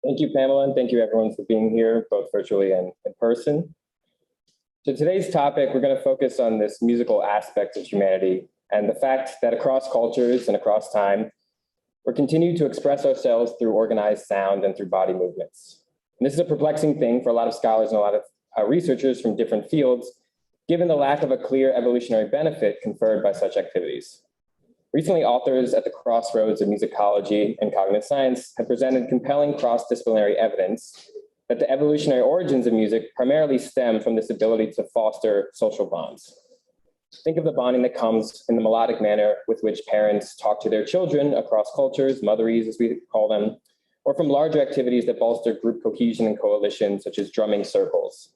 Thank you, Pamela, and thank you everyone for being here, both virtually and in person. So today's topic, we're going to focus on this musical aspect of humanity and the fact that across cultures and across time, we're continuing to express ourselves through organized sound and through body movements. And this is a perplexing thing for a lot of scholars and a lot of researchers from different fields, given the lack of a clear evolutionary benefit conferred by such activities. Recently, authors at the crossroads of musicology and cognitive science have presented compelling cross-disciplinary evidence that the evolutionary origins of music primarily stem from this ability to foster social bonds. Think of the bonding that comes in the melodic manner with which parents talk to their children across cultures, motheries as we call them, or from larger activities that bolster group cohesion and coalition, such as drumming circles.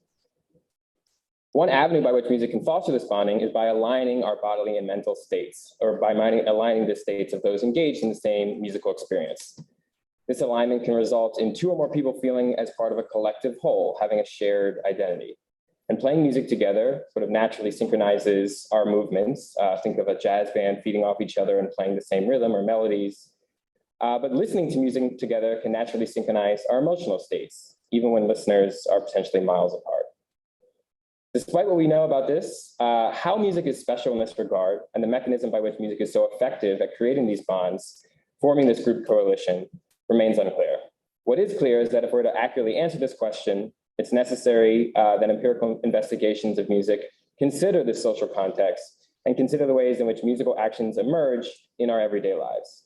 One avenue by which music can foster this bonding is by aligning our bodily and mental states, or by aligning the states of those engaged in the same musical experience. This alignment can result in two or more people feeling as part of a collective whole, having a shared identity. And playing music together sort of naturally synchronizes our movements. Think of a jazz band feeding off each other and playing the same rhythm or melodies. But listening to music together can naturally synchronize our emotional states, even when listeners are potentially miles apart. Despite what we know about this, how music is special in this regard and the mechanism by which music is so effective at creating these bonds, forming this group coalition, remains unclear. What is clear is that if we're to accurately answer this question, it's necessary that empirical investigations of music consider this social context and consider the ways in which musical actions emerge in our everyday lives.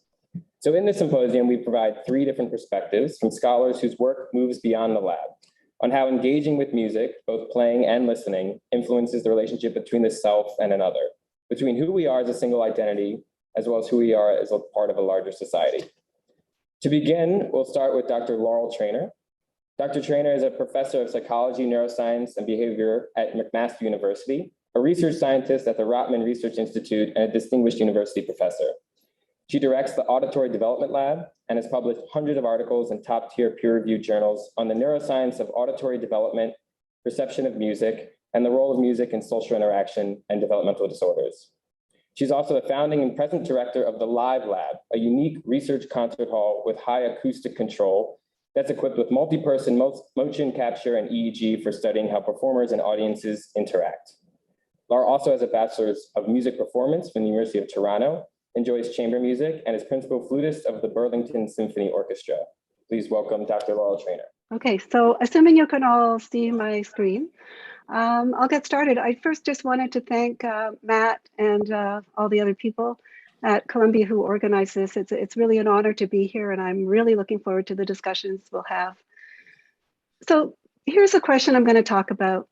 So in this symposium, we provide three different perspectives from scholars whose work moves beyond the lab on how engaging with music, both playing and listening, influences the relationship between the self and another, between who we are as a single identity, as well as who we are as a part of a larger society. To begin, we'll start with Dr. Laurel Trainer. Dr. Trainer is a professor of psychology, neuroscience, and behavior at McMaster University, a research scientist at the Rotman Research Institute, and a distinguished university professor. She directs the Auditory Development Lab and has published hundreds of articles in top-tier peer-reviewed journals on the neuroscience of auditory development, perception of music, and the role of music in social interaction and developmental disorders. She's also the founding and present director of the Live Lab, a unique research concert hall with high acoustic control that's equipped with multi-person motion capture and EEG for studying how performers and audiences interact. Laura also has a bachelor's of music performance from the University of Toronto, enjoys chamber music, and is principal flutist of the Burlington Symphony Orchestra. Please welcome Dr. Laurel Trainer. Okay, so assuming you can all see my screen, I'll get started. I first just wanted to thank Matt and all the other people at Columbia who organized this. It's really an honor to be here, and I'm really looking forward to the discussions we'll have. So here's a question I'm going to talk about.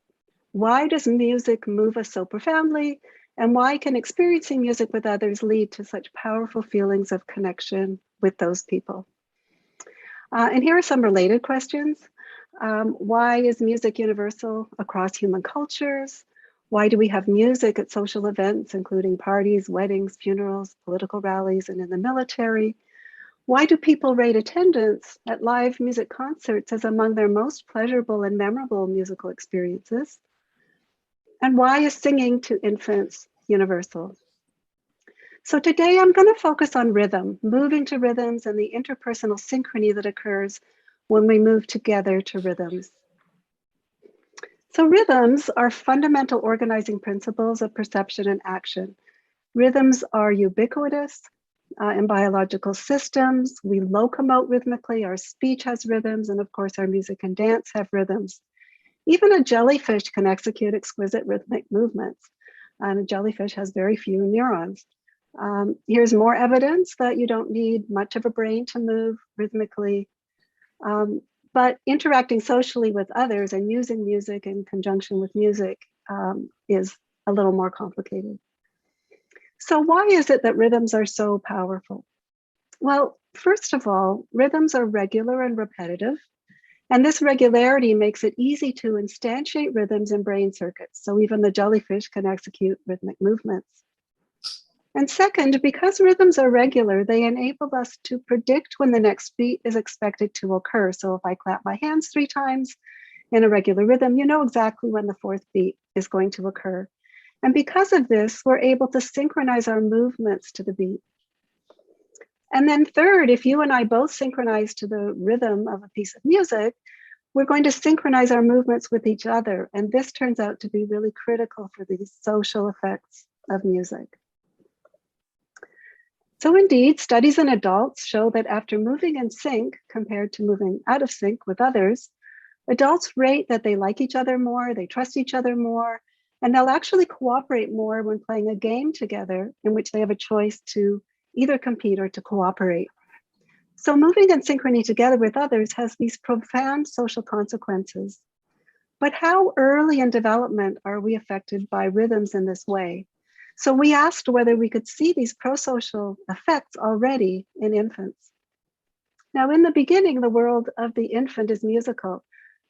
Why does music move us so profoundly? And why can experiencing music with others lead to such powerful feelings of connection with those people? And here are some related questions. Why is music universal across human cultures? Why do we have music at social events, including parties, weddings, funerals, political rallies, and in the military? Why do people rate attendance at live music concerts as among their most pleasurable and memorable musical experiences? And why is singing to infants universal? So today I'm going to focus on rhythm, moving to rhythms and the interpersonal synchrony that occurs when we move together to rhythms. So rhythms are fundamental organizing principles of perception and action. Rhythms are ubiquitous in biological systems. We locomote rhythmically, our speech has rhythms, and of course our music and dance have rhythms. Even a jellyfish can execute exquisite rhythmic movements, and a jellyfish has very few neurons. Here's more evidence that you don't need much of a brain to move rhythmically, but interacting socially with others and using music in conjunction with music is a little more complicated. So why is it that rhythms are so powerful? Well, first of all, rhythms are regular and repetitive. And this regularity makes it easy to instantiate rhythms in brain circuits. So even the jellyfish can execute rhythmic movements. And second, because rhythms are regular, they enable us to predict when the next beat is expected to occur. So if I clap my hands 3 times in a regular rhythm, you know exactly when the 4th beat is going to occur. And because of this, we're able to synchronize our movements to the beat. And then third, if you and I both synchronize to the rhythm of a piece of music, we're going to synchronize our movements with each other. And this turns out to be really critical for these social effects of music. So indeed, studies in adults show that after moving in sync compared to moving out of sync with others, adults rate that they like each other more, they trust each other more, and they'll actually cooperate more when playing a game together in which they have a choice to either compete or to cooperate. So moving in synchrony together with others has these profound social consequences. But how early in development are we affected by rhythms in this way? So we asked whether we could see these prosocial effects already in infants. Now, in the beginning, the world of the infant is musical.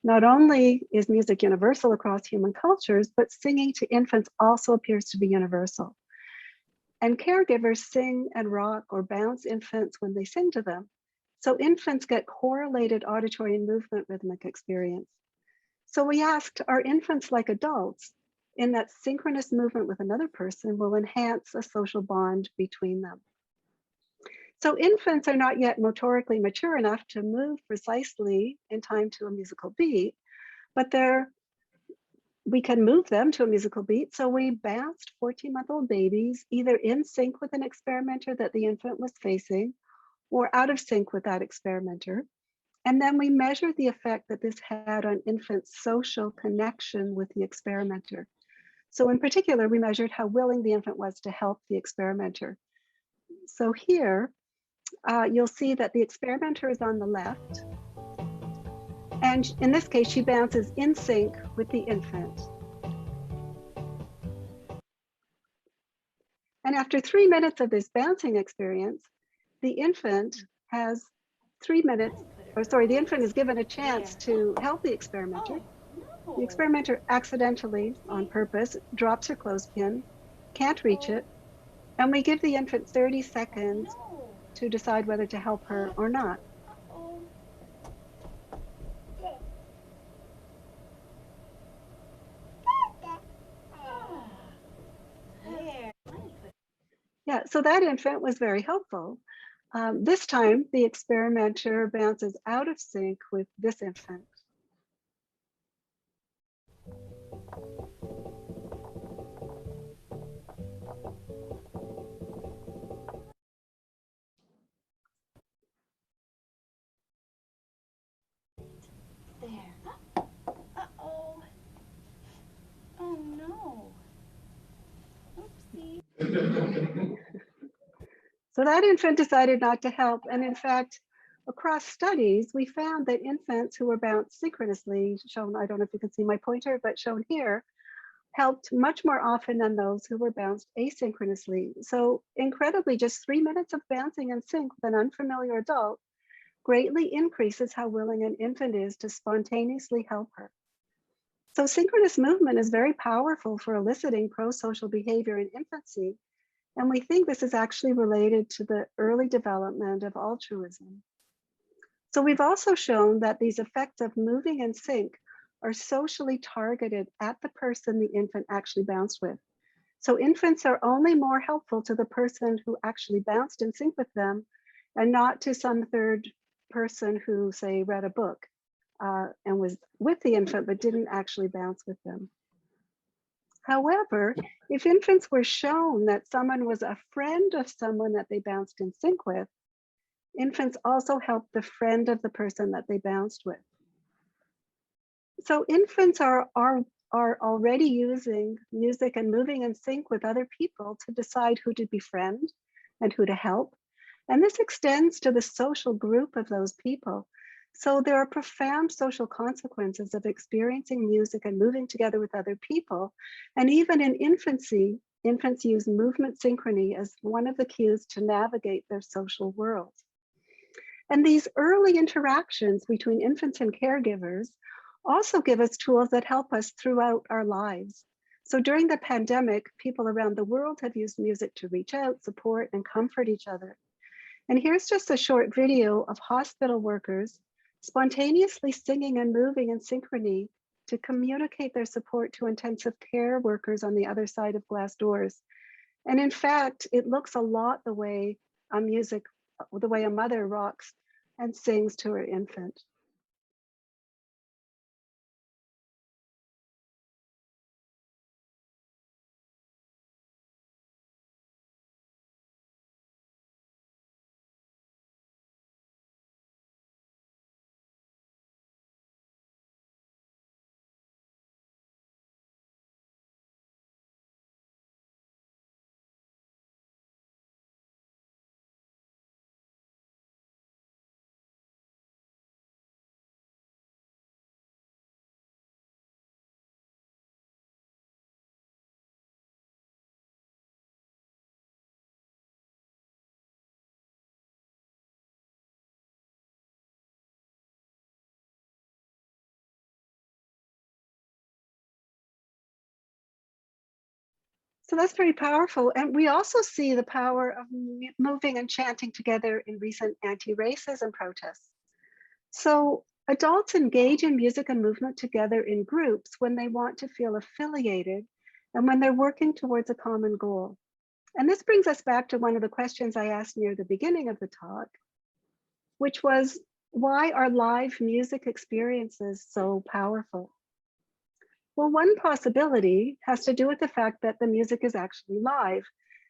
Not only is music universal across human cultures, but singing to infants also appears to be universal. And caregivers sing and rock or bounce infants when they sing to them. So infants get correlated auditory and movement rhythmic experience. So we asked, are infants like adults in that synchronous movement with another person will enhance a social bond between them? So infants are not yet motorically mature enough to move precisely in time to a musical beat, but we can move them to a musical beat. So we bounced 14-month-old babies either in sync with an experimenter that the infant was facing or out of sync with that experimenter. And then we measured the effect that this had on infants' social connection with the experimenter. So in particular, we measured how willing the infant was to help the experimenter. So here, you'll see that the experimenter is on the left. And in this case, she bounces in sync with the infant. And after 3 minutes of this bouncing experience, the infant has 3 minutes, the infant is given a chance to help the experimenter. The experimenter accidentally, on purpose, drops her clothespin, can't reach it, and we give the infant 30 seconds to decide whether to help her or not. Yeah, so that infant was very helpful. This time, the experimenter bounces out of sync with this infant. There. Uh-oh. Oh no. Oopsie. So that infant decided not to help. And in fact, across studies, we found that infants who were bounced synchronously, shown, I don't know if you can see my pointer, but shown here, helped much more often than those who were bounced asynchronously. So incredibly, just 3 minutes of bouncing in sync with an unfamiliar adult greatly increases how willing an infant is to spontaneously help her. So synchronous movement is very powerful for eliciting pro-social behavior in infancy. And we think this is actually related to the early development of altruism. So we've also shown that these effects of moving in sync are socially targeted at the person the infant actually bounced with. So infants are only more helpful to the person who actually bounced in sync with them and not to some third person who, say, read a book and was with the infant but didn't actually bounce with them. However, if infants were shown that someone was a friend of someone that they bounced in sync with, infants also helped the friend of the person that they bounced with. So infants are already using music and moving in sync with other people to decide who to befriend and who to help. And this extends to the social group of those people. So there are profound social consequences of experiencing music and moving together with other people. And even in infancy, infants use movement synchrony as one of the cues to navigate their social world. And these early interactions between infants and caregivers also give us tools that help us throughout our lives. So during the pandemic, people around the world have used music to reach out, support, and comfort each other. And here's just a short video of hospital workers spontaneously singing and moving in synchrony to communicate their support to intensive care workers on the other side of glass doors. And in fact, it looks a lot the way music the way a mother rocks and sings to her infant. So that's very powerful. And we also see the power of moving and chanting together in recent anti-racism protests. So adults engage in music and movement together in groups when they want to feel affiliated and when they're working towards a common goal. And this brings us back to one of the questions I asked near the beginning of the talk, which was, why are live music experiences so powerful? Well, one possibility has to do with the fact that the music is actually live.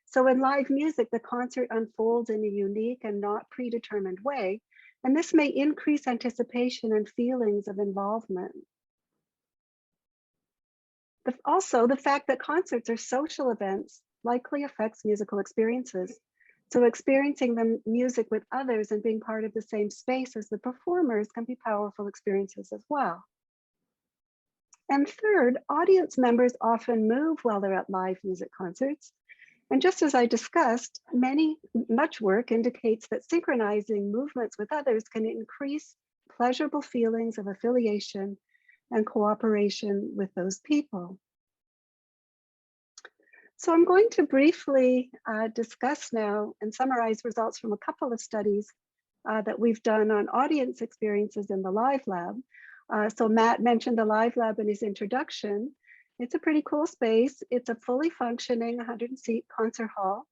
So in live music, the concert unfolds in a unique and not predetermined way, and this may increase anticipation and feelings of involvement. Also, the fact that concerts are social events likely affects musical experiences. So experiencing the music with others and being part of the same space as the performers can be powerful experiences as well. And third, audience members often move while they're at live music concerts. And just as I discussed, much work indicates that synchronizing movements with others can increase pleasurable feelings of affiliation and cooperation with those people. So I'm going to briefly discuss now and summarize results from a couple of studies that we've done on audience experiences in the Live Lab. So Matt mentioned the Live Lab in his introduction. It's a pretty cool space. It's a fully functioning 100-seat concert hall,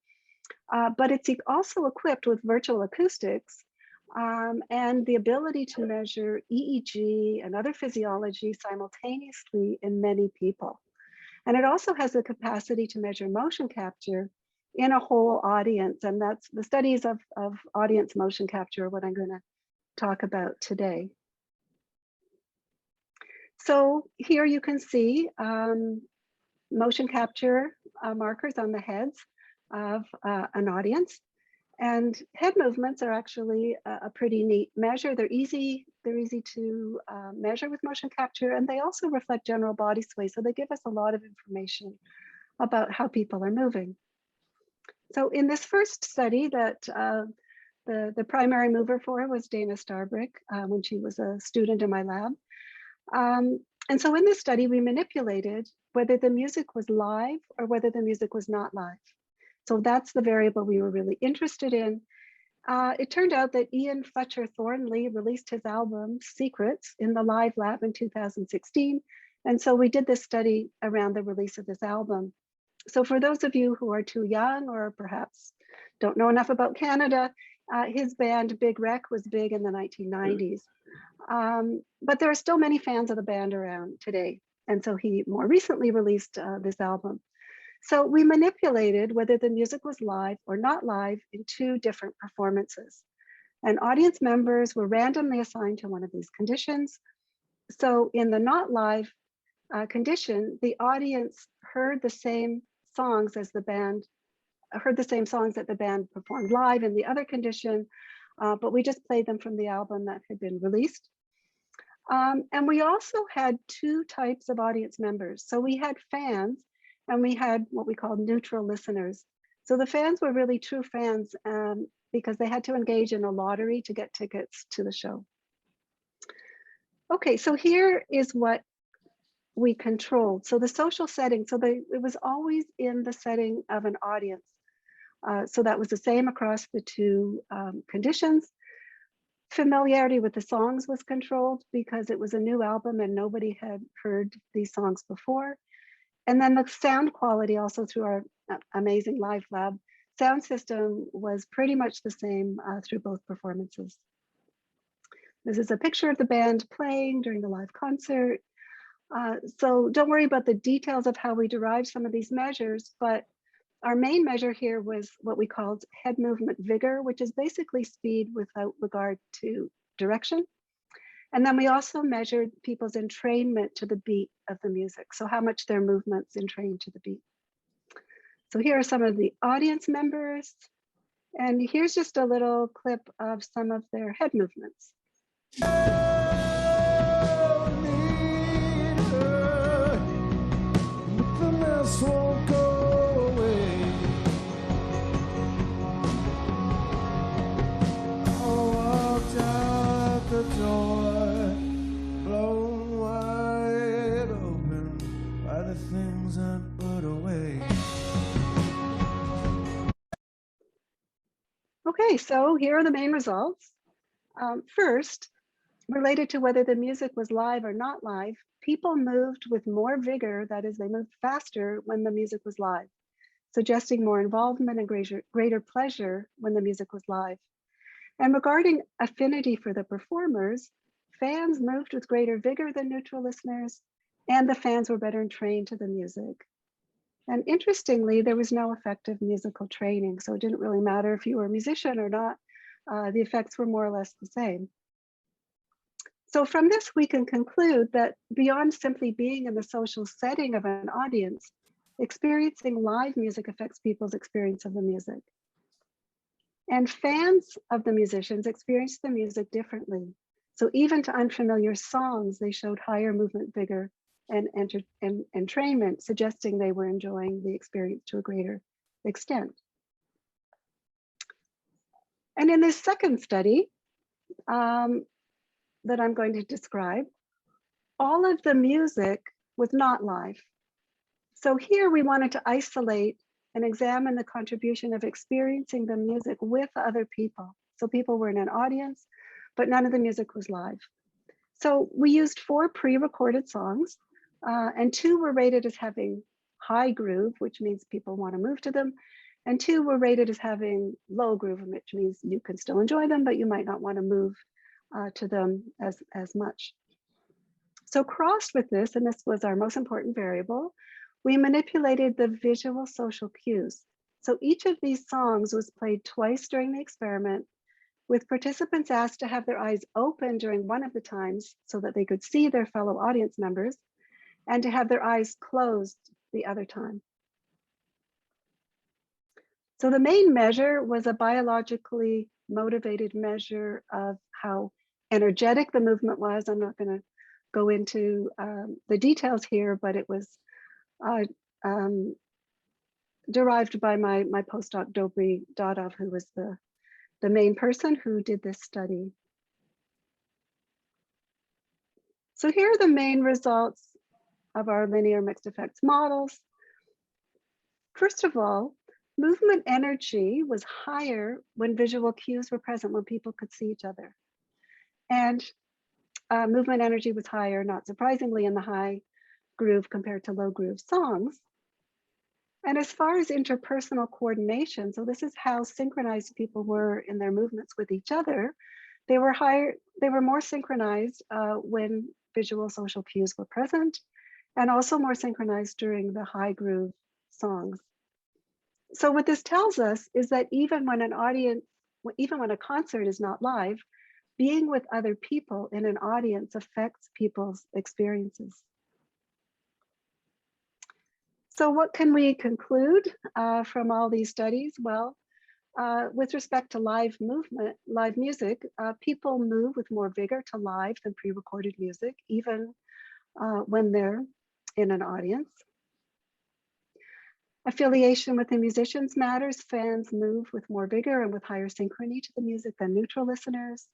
but it's also equipped with virtual acoustics and the ability to measure EEG and other physiology simultaneously in many people. And it also has the capacity to measure motion capture in a whole audience. And that's the studies of audience motion capture, what I'm going to talk about today. So here you can see motion capture markers on the heads of an audience. And head movements are actually a pretty neat measure. They're easy to measure with motion capture, and they also reflect general body sway. So they give us a lot of information about how people are moving. So in this first study that the primary mover for was Dana Starbrick when she was a student in my lab. And so in this study, we manipulated whether the music was live or whether the music was not live. So that's the variable we were really interested in. It turned out that Ian Fletcher Thornley released his album Secrets in the Live Lab in 2016. And so we did this study around the release of this album. So for those of you who are too young or perhaps don't know enough about Canada, his band Big Wreck was big in the 1990s. But there are still many fans of the band around today. And so he more recently released this album. So we manipulated whether the music was live or not live in 2 different performances. And audience members were randomly assigned to one of these conditions. So in the not live condition, the audience heard the same songs as the band, heard the same songs that the band performed live in the other condition, but we just played them from the album that had been released. And we also had 2 types of audience members. So we had fans and we had what we call neutral listeners. So the fans were really true fans because they had to engage in a lottery to get tickets to the show. Okay, so here is what we controlled. So the social setting, so it was always in the setting of an audience. So that was the same across the 2 conditions. Familiarity with the songs was controlled because it was a new album and nobody had heard these songs before. And then the sound quality also through our amazing Live Lab sound system was pretty much the same through both performances. This is a picture of the band playing during the live concert. So don't worry about the details of how we derived some of these measures, but our main measure here was what we called head movement vigor, which is basically speed without regard to direction. And then we also measured people's entrainment to the beat of the music. So how much their movements entrained to the beat. So here are some of the audience members. And here's just a little clip of some of their head movements. Okay, so here are the main results. First, related to whether the music was live or not live, people moved with more vigor, that is, they moved faster when the music was live, suggesting more involvement and greater pleasure when the music was live. And regarding affinity for the performers, fans moved with greater vigor than neutral listeners, and the fans were better trained to the music. And interestingly, there was no effective musical training, so it didn't really matter if you were a musician or not. The effects were more or less the same. So from this, we can conclude that beyond simply being in the social setting of an audience, experiencing live music affects people's experience of the music. And fans of the musicians experience the music differently. So even to unfamiliar songs, they showed higher movement vigor and entrainment, suggesting they were enjoying the experience to a greater extent. And in this second study that I'm going to describe, all of the music was not live. So here we wanted to isolate and examine the contribution of experiencing the music with other people. So people were in an audience, but none of the music was live. So we used 4 pre-recorded songs, and 2 were rated as having high groove, which means people want to move to them, and 2 were rated as having low groove, which means you can still enjoy them, but you might not want to move to them as much. So crossed with this, and this was our most important variable, we manipulated the visual social cues. So each of these songs was played twice during the experiment, with participants asked to have their eyes open during one of the times so that they could see their fellow audience members, and to have their eyes closed the other time. So the main measure was a biologically motivated measure of how energetic the movement was. I'm not going to go into the details here, but it was derived by my postdoc, Dobry Dadov, who was the main person who did this study. So here are the main results of our linear mixed effects models. First of all, movement energy was higher when visual cues were present, when people could see each other. And movement energy was higher, not surprisingly, in the high groove compared to low groove songs. And as far as interpersonal coordination, so this is how synchronized people were in their movements with each other, they were more synchronized when visual social cues were present, and also more synchronized during the high groove songs. So what this tells us is that even when a concert is not live, being with other people in an audience affects people's experiences. So what can we conclude from all these studies? Well, with respect to live music, people move with more vigor to live than pre-recorded music, even when they're in an audience. Affiliation with the musicians matters. Fans move with more vigor and with higher synchrony to the music than neutral listeners.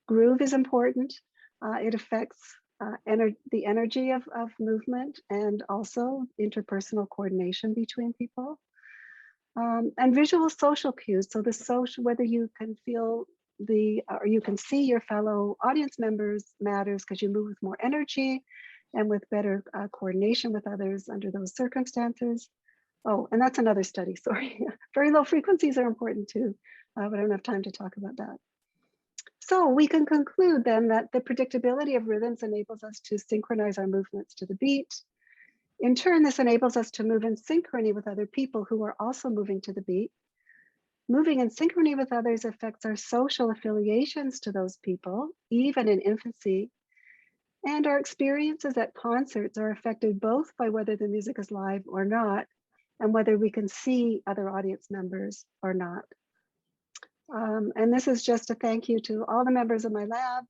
Groove is important. It affects the energy of movement and also interpersonal coordination between people. And visual social cues. So the social, whether you can feel or you can see your fellow audience members matters, because you move with more energy and with better coordination with others under those circumstances. Oh, and that's another study, sorry. Very low frequencies are important too, but I don't have time to talk about that. So we can conclude then that the predictability of rhythms enables us to synchronize our movements to the beat. In turn, this enables us to move in synchrony with other people who are also moving to the beat. Moving in synchrony with others affects our social affiliations to those people, even in infancy. And our experiences at concerts are affected both by whether the music is live or not, and whether we can see other audience members or not. And this is just a thank you to all the members of my lab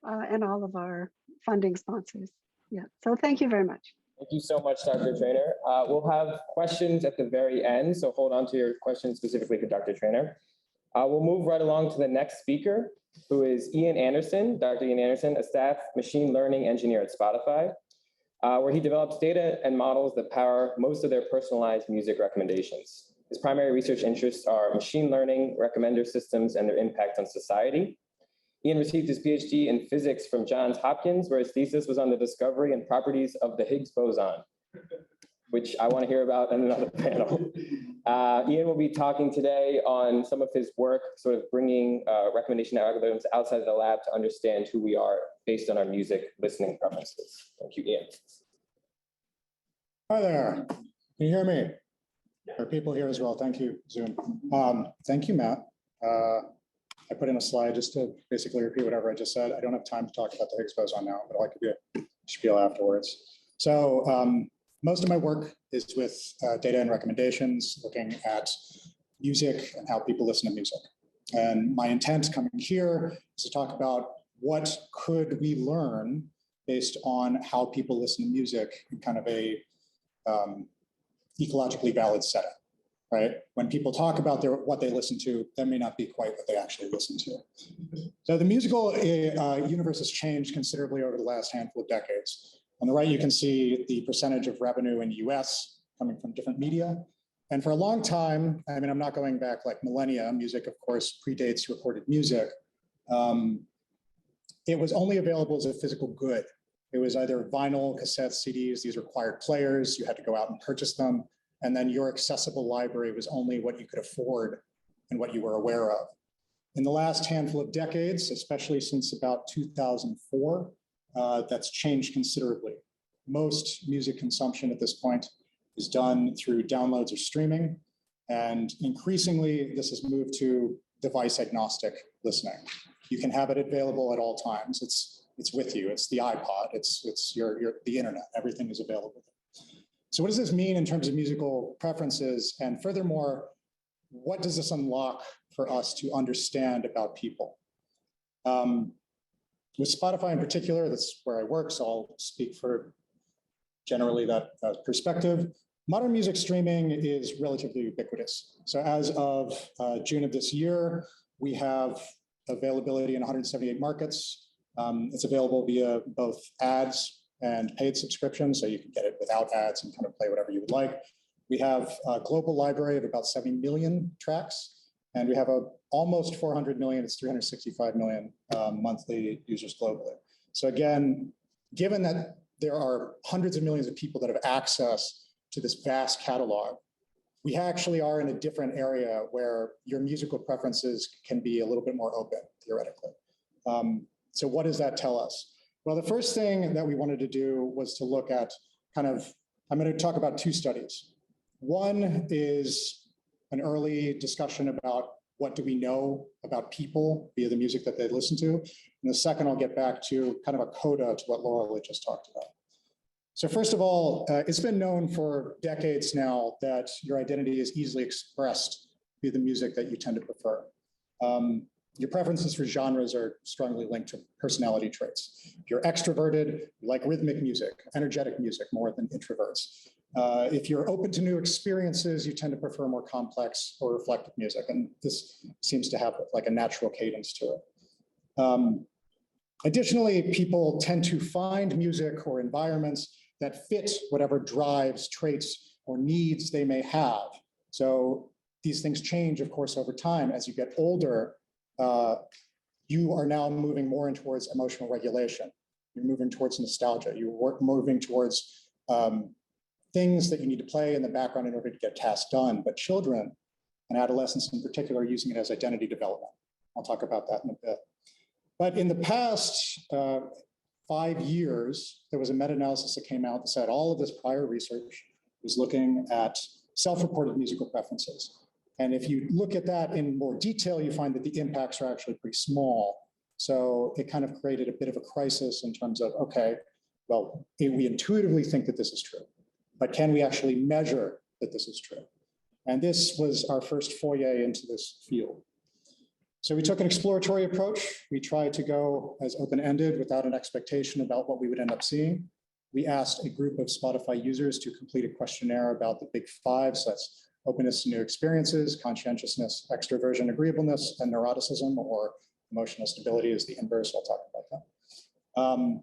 and all of our funding sponsors. Yeah, so thank you very much. Thank you so much, Dr. Trainer. We'll have questions at the very end, so hold on to your questions specifically for Dr. Trainer. We'll move right along to the next speaker, who is Ian Anderson, Dr. Ian Anderson, a staff machine learning engineer at Spotify, where he develops data and models that power most of their personalized music recommendations. His primary research interests are machine learning, recommender systems, and their impact on society. Ian received his PhD in physics from Johns Hopkins, where his thesis was on the discovery and properties of the Higgs boson, which I want to hear about in another panel. Ian will be talking today on some of his work, sort of bringing recommendation algorithms outside of the lab to understand who we are based on our music listening preferences. Thank you, Ian. Hi there. Can you hear me? There are people here as well. Thank you, Zoom. Thank you, Matt. I put in a slide just to basically repeat whatever I just said. I don't have time to talk about the Higgs boson now, but I'll give you a spiel afterwards. So most of my work is with data and recommendations, looking at music and how people listen to music. And my intent coming here is to talk about what could we learn based on how people listen to music in kind of a ecologically valid setting, right? When people talk about what they listen to, that may not be quite what they actually listen to. So the musical universe has changed considerably over the last handful of decades. On the right, you can see the percentage of revenue in the US coming from different media. And for a long time, I mean, I'm not going back like millennia, music, of course, predates recorded music. It was only available as a physical good. It was either vinyl, cassettes, CDs, these required players, you had to go out and purchase them. And then your accessible library was only what you could afford and what you were aware of. In the last handful of decades, especially since about 2004, that's changed considerably. Most music consumption at this point is done through downloads or streaming. And increasingly, this has moved to device agnostic listening. You can have it available at all times. It's with you. It's the iPod. It's the internet. Everything is available. So what does this mean in terms of musical preferences? And furthermore, what does this unlock for us to understand about people? With Spotify in particular, that's where I work, so I'll speak for generally that perspective. Modern music streaming is relatively ubiquitous. So as of June of this year, we have availability in 178 markets. It's available via both ads and paid subscriptions, so you can get it without ads and kind of play whatever you would like. We have a global library of about 70 million tracks, and we have almost 400 million, it's 365 million monthly users globally. So again, given that there are hundreds of millions of people that have access to this vast catalog, we actually are in a different area where your musical preferences can be a little bit more open, theoretically. So what does that tell us? Well, the first thing that we wanted to do was to look at I'm going to talk about two studies. One is an early discussion about what do we know about people via the music that they listen to. And the second, I'll get back to kind of a coda to what Laurel had just talked about. So first of all, it's been known for decades now that your identity is easily expressed via the music that you tend to prefer. Your preferences for genres are strongly linked to personality traits. If you're extroverted, you like rhythmic music, energetic music more than introverts. If you're open to new experiences, you tend to prefer more complex or reflective music. And this seems to have like a natural cadence to it. Additionally, people tend to find music or environments that fit whatever drives, traits, or needs they may have. So these things change, of course, over time. As you get older, you are now moving more in towards emotional regulation. You're moving towards nostalgia. You're moving towards things that you need to play in the background in order to get tasks done, but children and adolescents in particular are using it as identity development. I'll talk about that in a bit. But in the past 5 years, there was a meta-analysis that came out that said all of this prior research was looking at self-reported musical preferences. And if you look at that in more detail, you find that the impacts are actually pretty small. So it kind of created a bit of a crisis in terms of, okay, well, we intuitively think that this is true, but can we actually measure that this is true? And this was our first foray into this field. So we took an exploratory approach. We tried to go as open-ended without an expectation about what we would end up seeing. We asked a group of Spotify users to complete a questionnaire about the big five. So that's openness to new experiences, conscientiousness, extroversion, agreeableness, and neuroticism, or emotional stability is the inverse. I'll talk about that.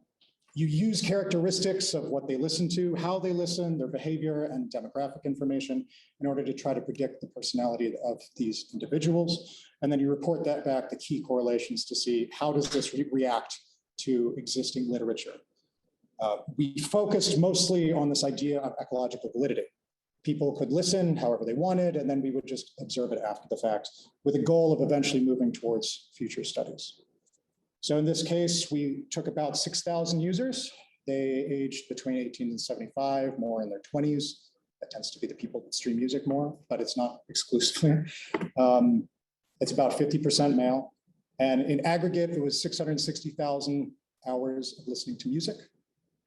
You use characteristics of what they listen to, how they listen, their behavior, and demographic information in order to try to predict the personality of these individuals. And then you report that back, the key correlations, to see how does this react to existing literature. We focused mostly on this idea of ecological validity. People could listen however they wanted, and then we would just observe it after the fact with a goal of eventually moving towards future studies. So in this case, we took about 6,000 users. They aged between 18 and 75, more in their 20s. That tends to be the people that stream music more, but it's not exclusively. It's about 50% male. And in aggregate, it was 660,000 hours of listening to music.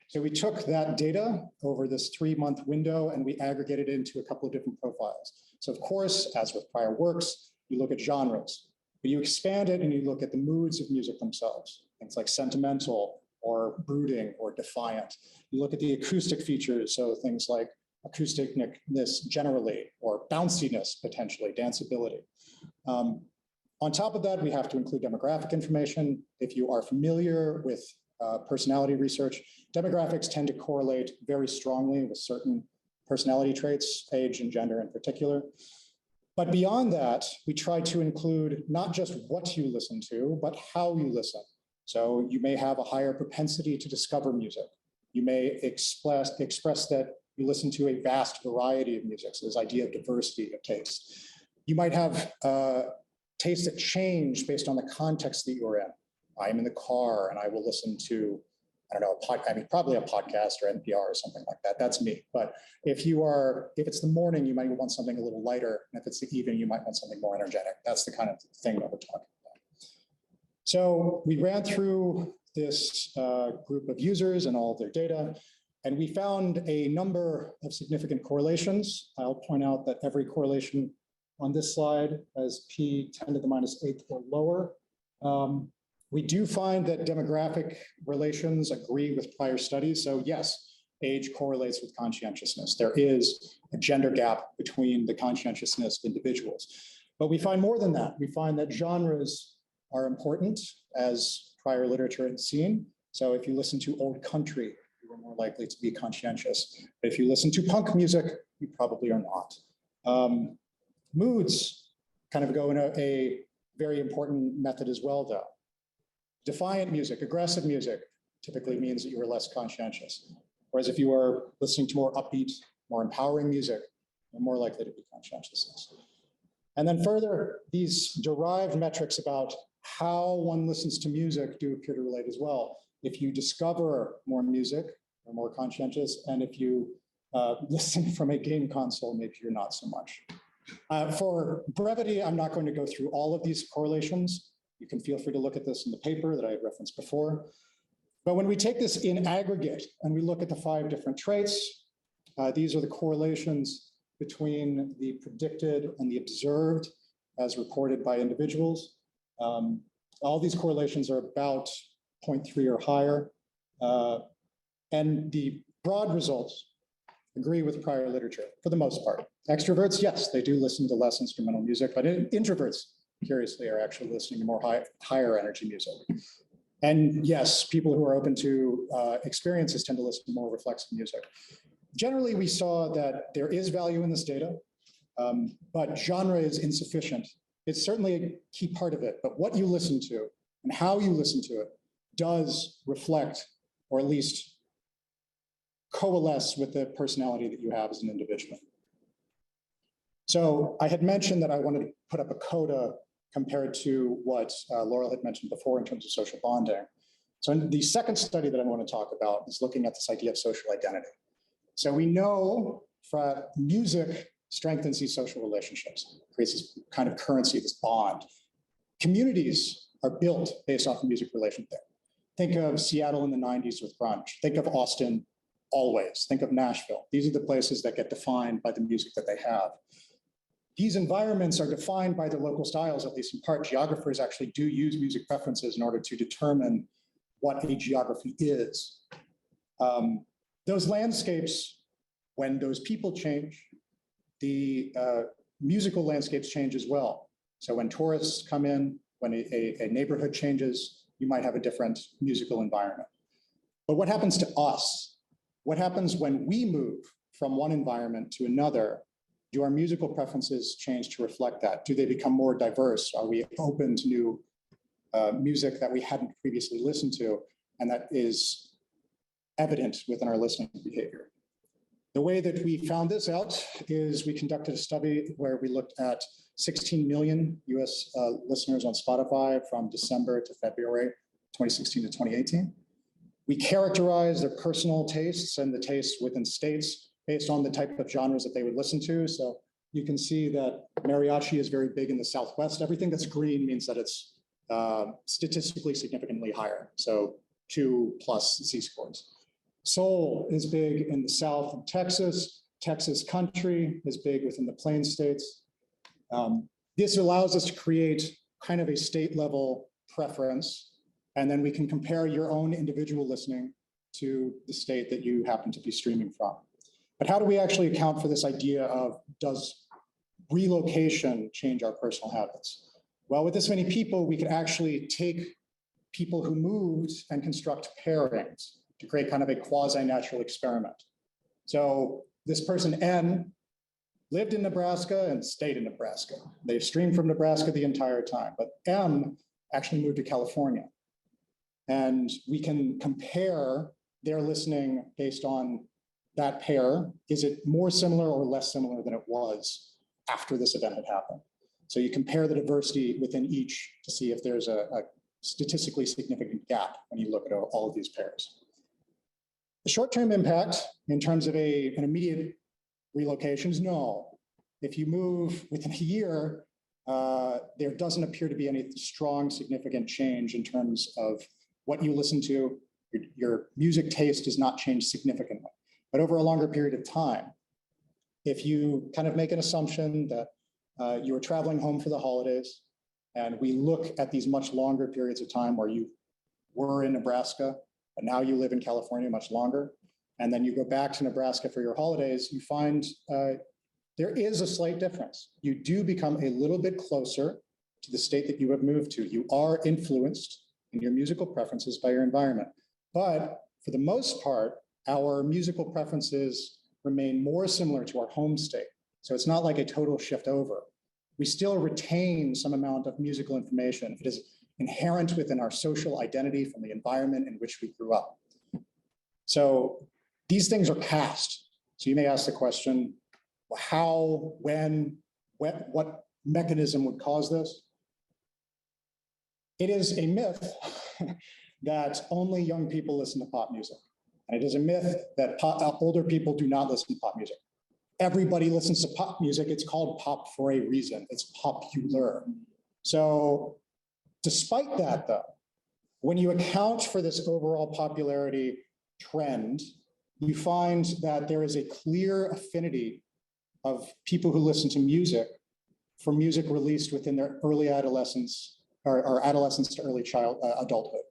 So we took that data over this 3-month window and we aggregated it into a couple of different profiles. So of course, as with prior works, you look at genres, but you expand it and you look at the moods of music themselves, things like sentimental or brooding or defiant. You look at the acoustic features, so things like acousticness generally, or bounciness potentially, danceability. On top of that, we have to include demographic information. If you are familiar with personality research, demographics tend to correlate very strongly with certain personality traits, age and gender in particular. But beyond that, we try to include not just what you listen to, but how you listen. So you may have a higher propensity to discover music. You may express that you listen to a vast variety of music, so this idea of diversity of taste. You might have tastes that change based on the context that you're in. I'm in the car and I will listen to, I don't know, probably a podcast or NPR or something like that. That's me. But if it's the morning, you might want something a little lighter. And if it's the evening, you might want something more energetic. That's the kind of thing that we're talking about. So we ran through this group of users and all of their data, and we found a number of significant correlations. I'll point out that every correlation on this slide has p 10 to the minus 8 or lower. We do find that demographic relations agree with prior studies. So yes, age correlates with conscientiousness. There is a gender gap between the conscientiousness of individuals. But we find more than that. We find that genres are important, as prior literature had seen. So if you listen to old country, you are more likely to be conscientious. But if you listen to punk music, you probably are not. Moods kind of go in a very important method as well, though. Defiant music, aggressive music typically means that you are less conscientious. Whereas if you are listening to more upbeat, more empowering music, you're more likely to be conscientious. And then further, these derived metrics about how one listens to music do appear to relate as well. If you discover more music, you're more conscientious. And if you listen from a game console, maybe you're not so much. For brevity, I'm not going to go through all of these correlations. You can feel free to look at this in the paper that I had referenced before. But when we take this in aggregate and we look at the 5 different traits, these are the correlations between the predicted and the observed as reported by individuals. All these correlations are about 0.3 or higher. And the broad results agree with prior literature for the most part. Extroverts, yes, they do listen to less instrumental music, but introverts, curiously, are actually listening to more higher energy music. And yes, people who are open to experiences tend to listen to more reflexive music. Generally, we saw that there is value in this data, but genre is insufficient. It's certainly a key part of it, but what you listen to and how you listen to it does reflect, or at least coalesce with the personality that you have as an individual. So I had mentioned that I wanted to put up a coda compared to what Laurel had mentioned before in terms of social bonding. So the second study that I want to talk about is looking at this idea of social identity. So we know that music strengthens these social relationships, creates this kind of currency, this bond. Communities are built based off of music relationship. Think of Seattle in the 90s with grunge. Think of Austin always. Think of Nashville. These are the places that get defined by the music that they have. These environments are defined by the local styles, at least in part. Geographers actually do use music preferences in order to determine what a geography is. Those landscapes, when those people change, the musical landscapes change as well. So when tourists come in, when a neighborhood changes, you might have a different musical environment. But what happens to us? What happens when we move from one environment to another? Do our musical preferences change to reflect that? Do they become more diverse? Are we open to new music that we hadn't previously listened to and that is evident within our listening behavior? The way that we found this out is we conducted a study where we looked at 16 million US listeners on Spotify from December to February 2016 to 2018. We characterized their personal tastes and the tastes within states based on the type of genres that they would listen to. So you can see that mariachi is very big in the Southwest. Everything that's green means that it's statistically significantly higher. So 2+ Z-scores. Soul is big in the South of Texas. Texas country is big within the Plains states. This allows us to create kind of a state level preference, and then we can compare your own individual listening to the state that you happen to be streaming from. But how do we actually account for this idea of does relocation change our personal habits? Well, with this many people, we could actually take people who moved and construct pairings to create kind of a quasi-natural experiment. So this person N lived in Nebraska and stayed in Nebraska. They've streamed from Nebraska the entire time, but M actually moved to California. And we can compare their listening based on that pair. Is it more similar or less similar than it was after this event had happened? So you compare the diversity within each to see if there's a statistically significant gap when you look at all of these pairs. The short-term impact in terms of an immediate relocation is no. If you move within a year, there doesn't appear to be any strong, significant change in terms of what you listen to. Your music taste does not change significantly. But over a longer period of time, if you kind of make an assumption that you were traveling home for the holidays, and we look at these much longer periods of time where you were in Nebraska, but now you live in California much longer, and then you go back to Nebraska for your holidays, you find there is a slight difference. You do become a little bit closer to the state that you have moved to. You are influenced in your musical preferences by your environment. But for the most part, our musical preferences remain more similar to our home state. So it's not like a total shift over. We still retain some amount of musical information. It is inherent within our social identity from the environment in which we grew up. So these things are past. So you may ask the question, how, when, what mechanism would cause this? It is a myth that only young people listen to pop music. And it is a myth that older people do not listen to pop music. Everybody listens to pop music. It's called pop for a reason. It's popular. So despite that, though, when you account for this overall popularity trend, you find that there is a clear affinity of people who listen to music for music released within their early adolescence or adolescence to early adulthood.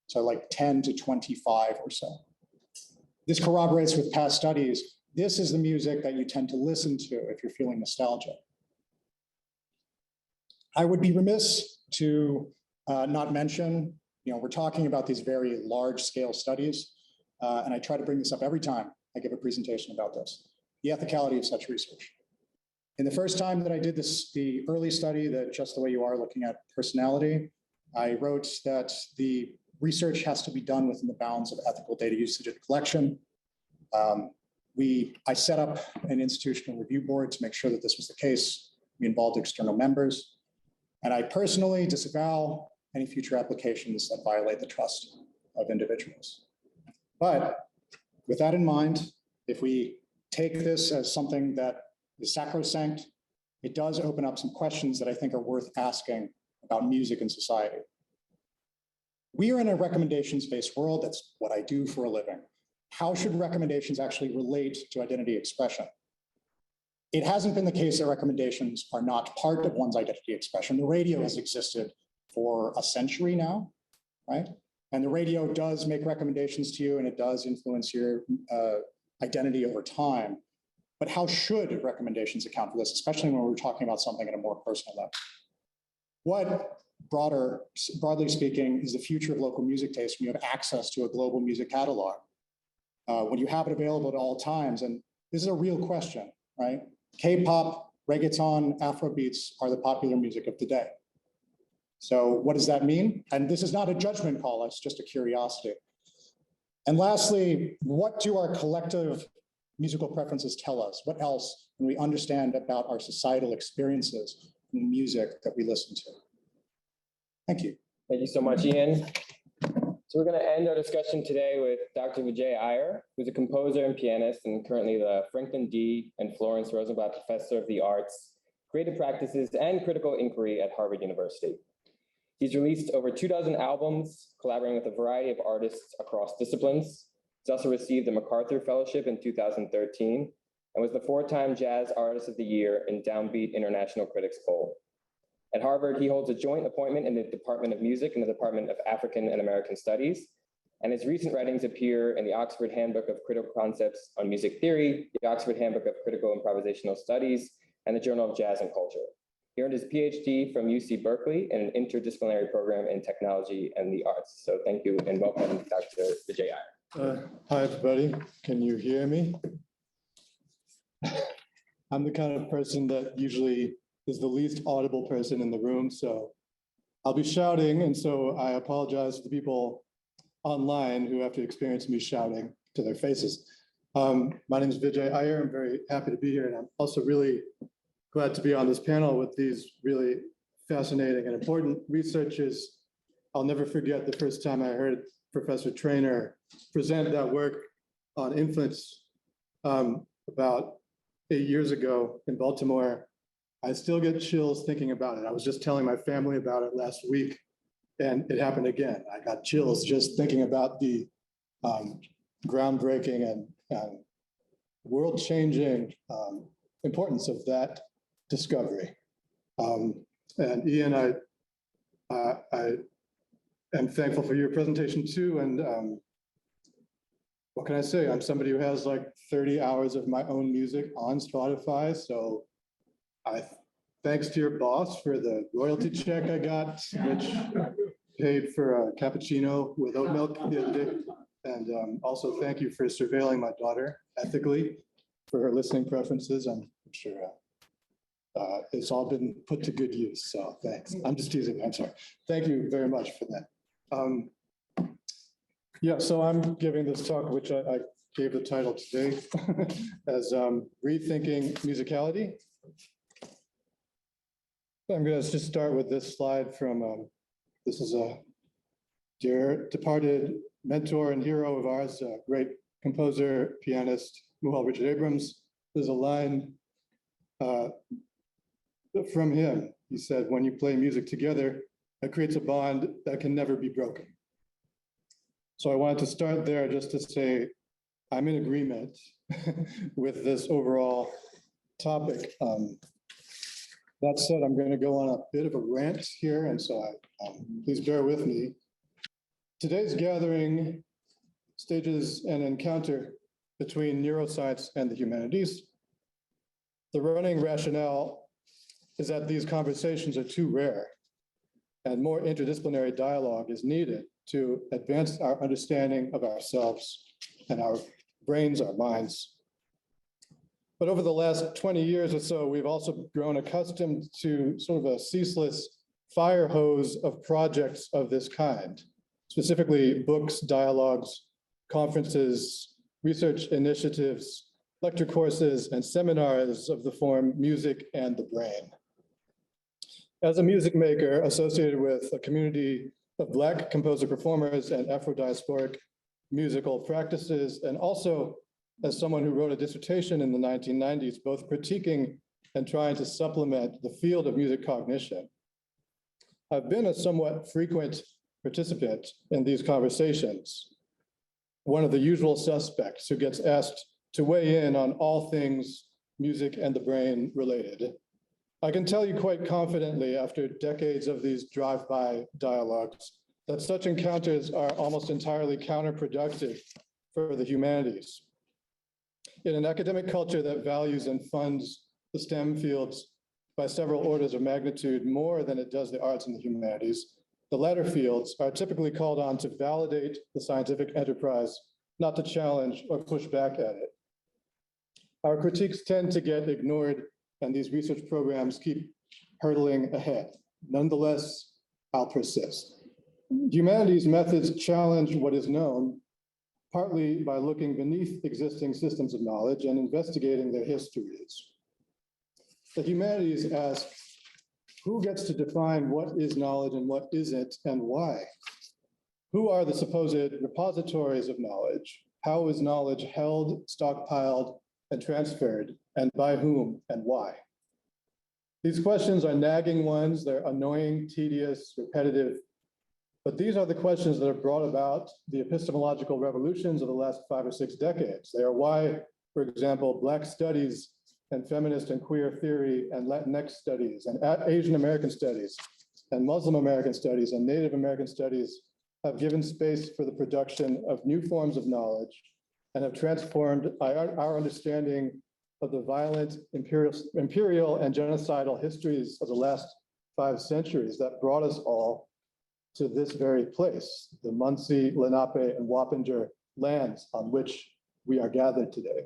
So like 10 to 25 or so. This corroborates with past studies. This is the music that you tend to listen to if you're feeling nostalgia. I would be remiss to not mention, we're talking about these very large scale studies, and I try to bring this up every time I give a presentation about this, the ethicality of such research. In the first time that I did this, the early study that Just the Way You Are, looking at personality, I wrote that the research has to be done within the bounds of ethical data usage and collection. I set up an institutional review board to make sure that this was the case. We involved external members. And I personally disavow any future applications that violate the trust of individuals. But with that in mind, if we take this as something that is sacrosanct, it does open up some questions that I think are worth asking about music in society. We are in a recommendations-based world. That's what I do for a living. How should recommendations actually relate to identity expression? It hasn't been the case that recommendations are not part of one's identity expression. The radio has existed for a century now, right? And the radio does make recommendations to you and it does influence your identity over time. But how should recommendations account for this, especially when we're talking about something at a more personal level? What broadly speaking, is the future of local music taste when you have access to a global music catalog? When you have it available at all times, and this is a real question, right? K-pop, reggaeton, Afrobeats are the popular music of today. So what does that mean? And this is not a judgment call, it's just a curiosity. And lastly, what do our collective musical preferences tell us? What else can we understand about our societal experiences in the music that we listen to? Thank you. Thank you so much, Ian. So we're going to end our discussion today with Dr. Vijay Iyer, who's a composer and pianist and currently the Franklin D. and Florence Rosenblatt Professor of the Arts, Creative Practices, and Critical Inquiry at Harvard University. He's released over 24 albums, collaborating with a variety of artists across disciplines. He's also received the MacArthur Fellowship in 2013 and was the 4-time Jazz Artist of the Year in Downbeat International Critics Poll. At Harvard, he holds a joint appointment in the Department of Music and the Department of African and American Studies, and his recent writings appear in the Oxford Handbook of Critical Concepts on Music Theory, the Oxford Handbook of Critical Improvisational Studies, and the Journal of Jazz and Culture. He earned his PhD from UC Berkeley in an interdisciplinary program in technology and the arts. So thank you and welcome, Dr. Vijay Iyer. Hi, everybody. Can you hear me? I'm the kind of person that usually is the least audible person in the room, so I'll be shouting, and so I apologize to the people online who have to experience me shouting to their faces. My name is Vijay Iyer. I'm very happy to be here, and I'm also really glad to be on this panel with these really fascinating and important researchers. I'll never forget the first time I heard Professor Trainer present that work on influence about 8 years ago in Baltimore. I still get chills thinking about it. I was just telling my family about it last week, and it happened again. I got chills just thinking about the groundbreaking and world-changing importance of that discovery. And Ian, I am thankful for your presentation too. And what can I say? I'm somebody who has like 30 hours of my own music on Spotify, so thanks to your boss for the royalty check I got, which paid for a cappuccino with oat milk the other day. And also thank you for surveilling my daughter ethically for her listening preferences. I'm sure it's all been put to good use, so thanks. I'm just teasing, I'm sorry. Thank you very much for that. Yeah, so I'm giving this talk, which I gave the title today as Rethinking Musicality. I'm going to just start with this slide from, this is a dear departed mentor and hero of ours, a great composer, pianist, Muhal Richard Abrams. There's a line from him. He said, when you play music together, it creates a bond that can never be broken. So I wanted to start there just to say, I'm in agreement with this overall topic. That said, I'm going to go on a bit of a rant here, and so please bear with me. Today's gathering stages an encounter between neuroscience and the humanities. The running rationale is that these conversations are too rare, and more interdisciplinary dialogue is needed to advance our understanding of ourselves and our brains, our minds. But over the last 20 years or so, we've also grown accustomed to sort of a ceaseless fire hose of projects of this kind, specifically books, dialogues, conferences, research initiatives, lecture courses, and seminars of the form Music and the Brain. As a music maker associated with a community of Black composer performers and Afro-diasporic musical practices, and also as someone who wrote a dissertation in the 1990s, both critiquing and trying to supplement the field of music cognition, I've been a somewhat frequent participant in these conversations, one of the usual suspects who gets asked to weigh in on all things music and the brain related. I can tell you quite confidently after decades of these drive-by dialogues that such encounters are almost entirely counterproductive for the humanities. In an academic culture that values and funds the STEM fields by several orders of magnitude more than it does the arts and the humanities, the latter fields are typically called on to validate the scientific enterprise, not to challenge or push back at it. Our critiques tend to get ignored, and these research programs keep hurtling ahead. Nonetheless, I'll persist. Humanities methods challenge what is known, partly by looking beneath existing systems of knowledge and investigating their histories. The humanities ask, who gets to define what is knowledge and what isn't, and why? Who are the supposed repositories of knowledge? How is knowledge held, stockpiled, and transferred, and by whom and why? These questions are nagging ones, they're annoying, tedious, repetitive, but these are the questions that have brought about the epistemological revolutions of the last 5 or 6 decades. They are why, for example, Black studies and feminist and queer theory and Latinx studies and Asian American studies and Muslim American studies and Native American studies have given space for the production of new forms of knowledge and have transformed our understanding of the violent imperial and genocidal histories of the last 5 centuries that brought us all to this very place, the Munsee, Lenape, and Wappinger lands on which we are gathered today.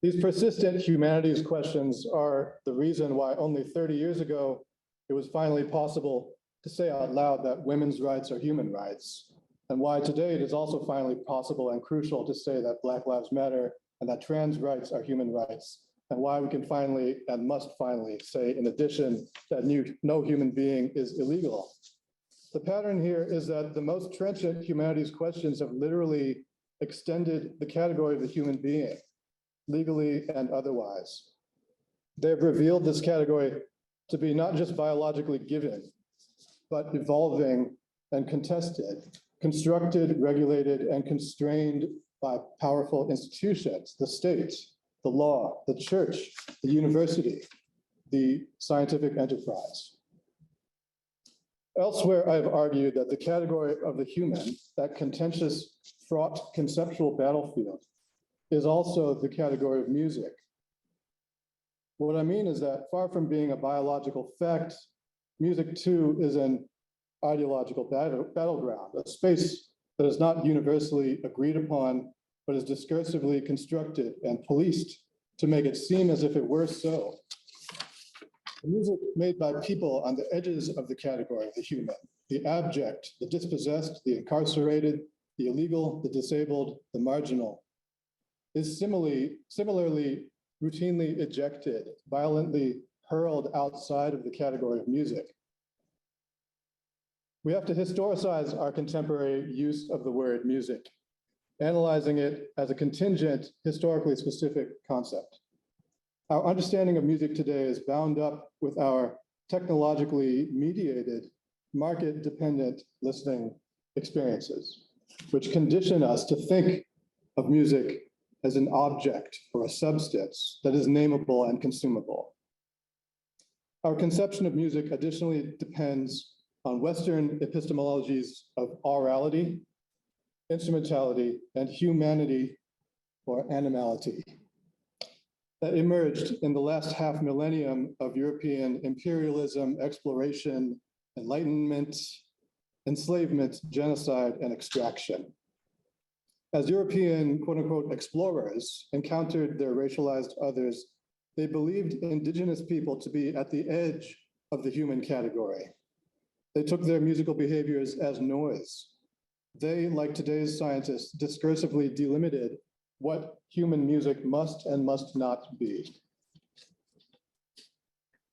These persistent humanities questions are the reason why only 30 years ago, it was finally possible to say out loud that women's rights are human rights, and why today it is also finally possible and crucial to say that Black Lives Matter and that trans rights are human rights, and why we can finally and must finally say, in addition, that no human being is illegal. The pattern here is that the most trenchant humanities questions have literally extended the category of the human being, legally and otherwise. They've revealed this category to be not just biologically given, but evolving and contested, constructed, regulated, and constrained by powerful institutions, the state, the law, the church, the university, the scientific enterprise. Elsewhere, I've argued that the category of the human, that contentious, fraught conceptual battlefield, is also the category of music. What I mean is that far from being a biological fact, music too is an ideological battleground, a space that is not universally agreed upon, but is discursively constructed and policed to make it seem as if it were so. The music made by people on the edges of the category of the human, the abject, the dispossessed, the incarcerated, the illegal, the disabled, the marginal, is similarly routinely ejected, violently hurled outside of the category of music. We have to historicize our contemporary use of the word music, analyzing it as a contingent, historically specific concept. Our understanding of music today is bound up with our technologically mediated, market-dependent listening experiences, which condition us to think of music as an object or a substance that is nameable and consumable. Our conception of music additionally depends on Western epistemologies of aurality, instrumentality, and humanity or animality that emerged in the last half millennium of European imperialism, exploration, enlightenment, enslavement, genocide, and extraction. As European quote unquote explorers encountered their racialized others, they believed indigenous people to be at the edge of the human category. They took their musical behaviors as noise, They, like today's scientists, discursively delimited what human music must and must not be.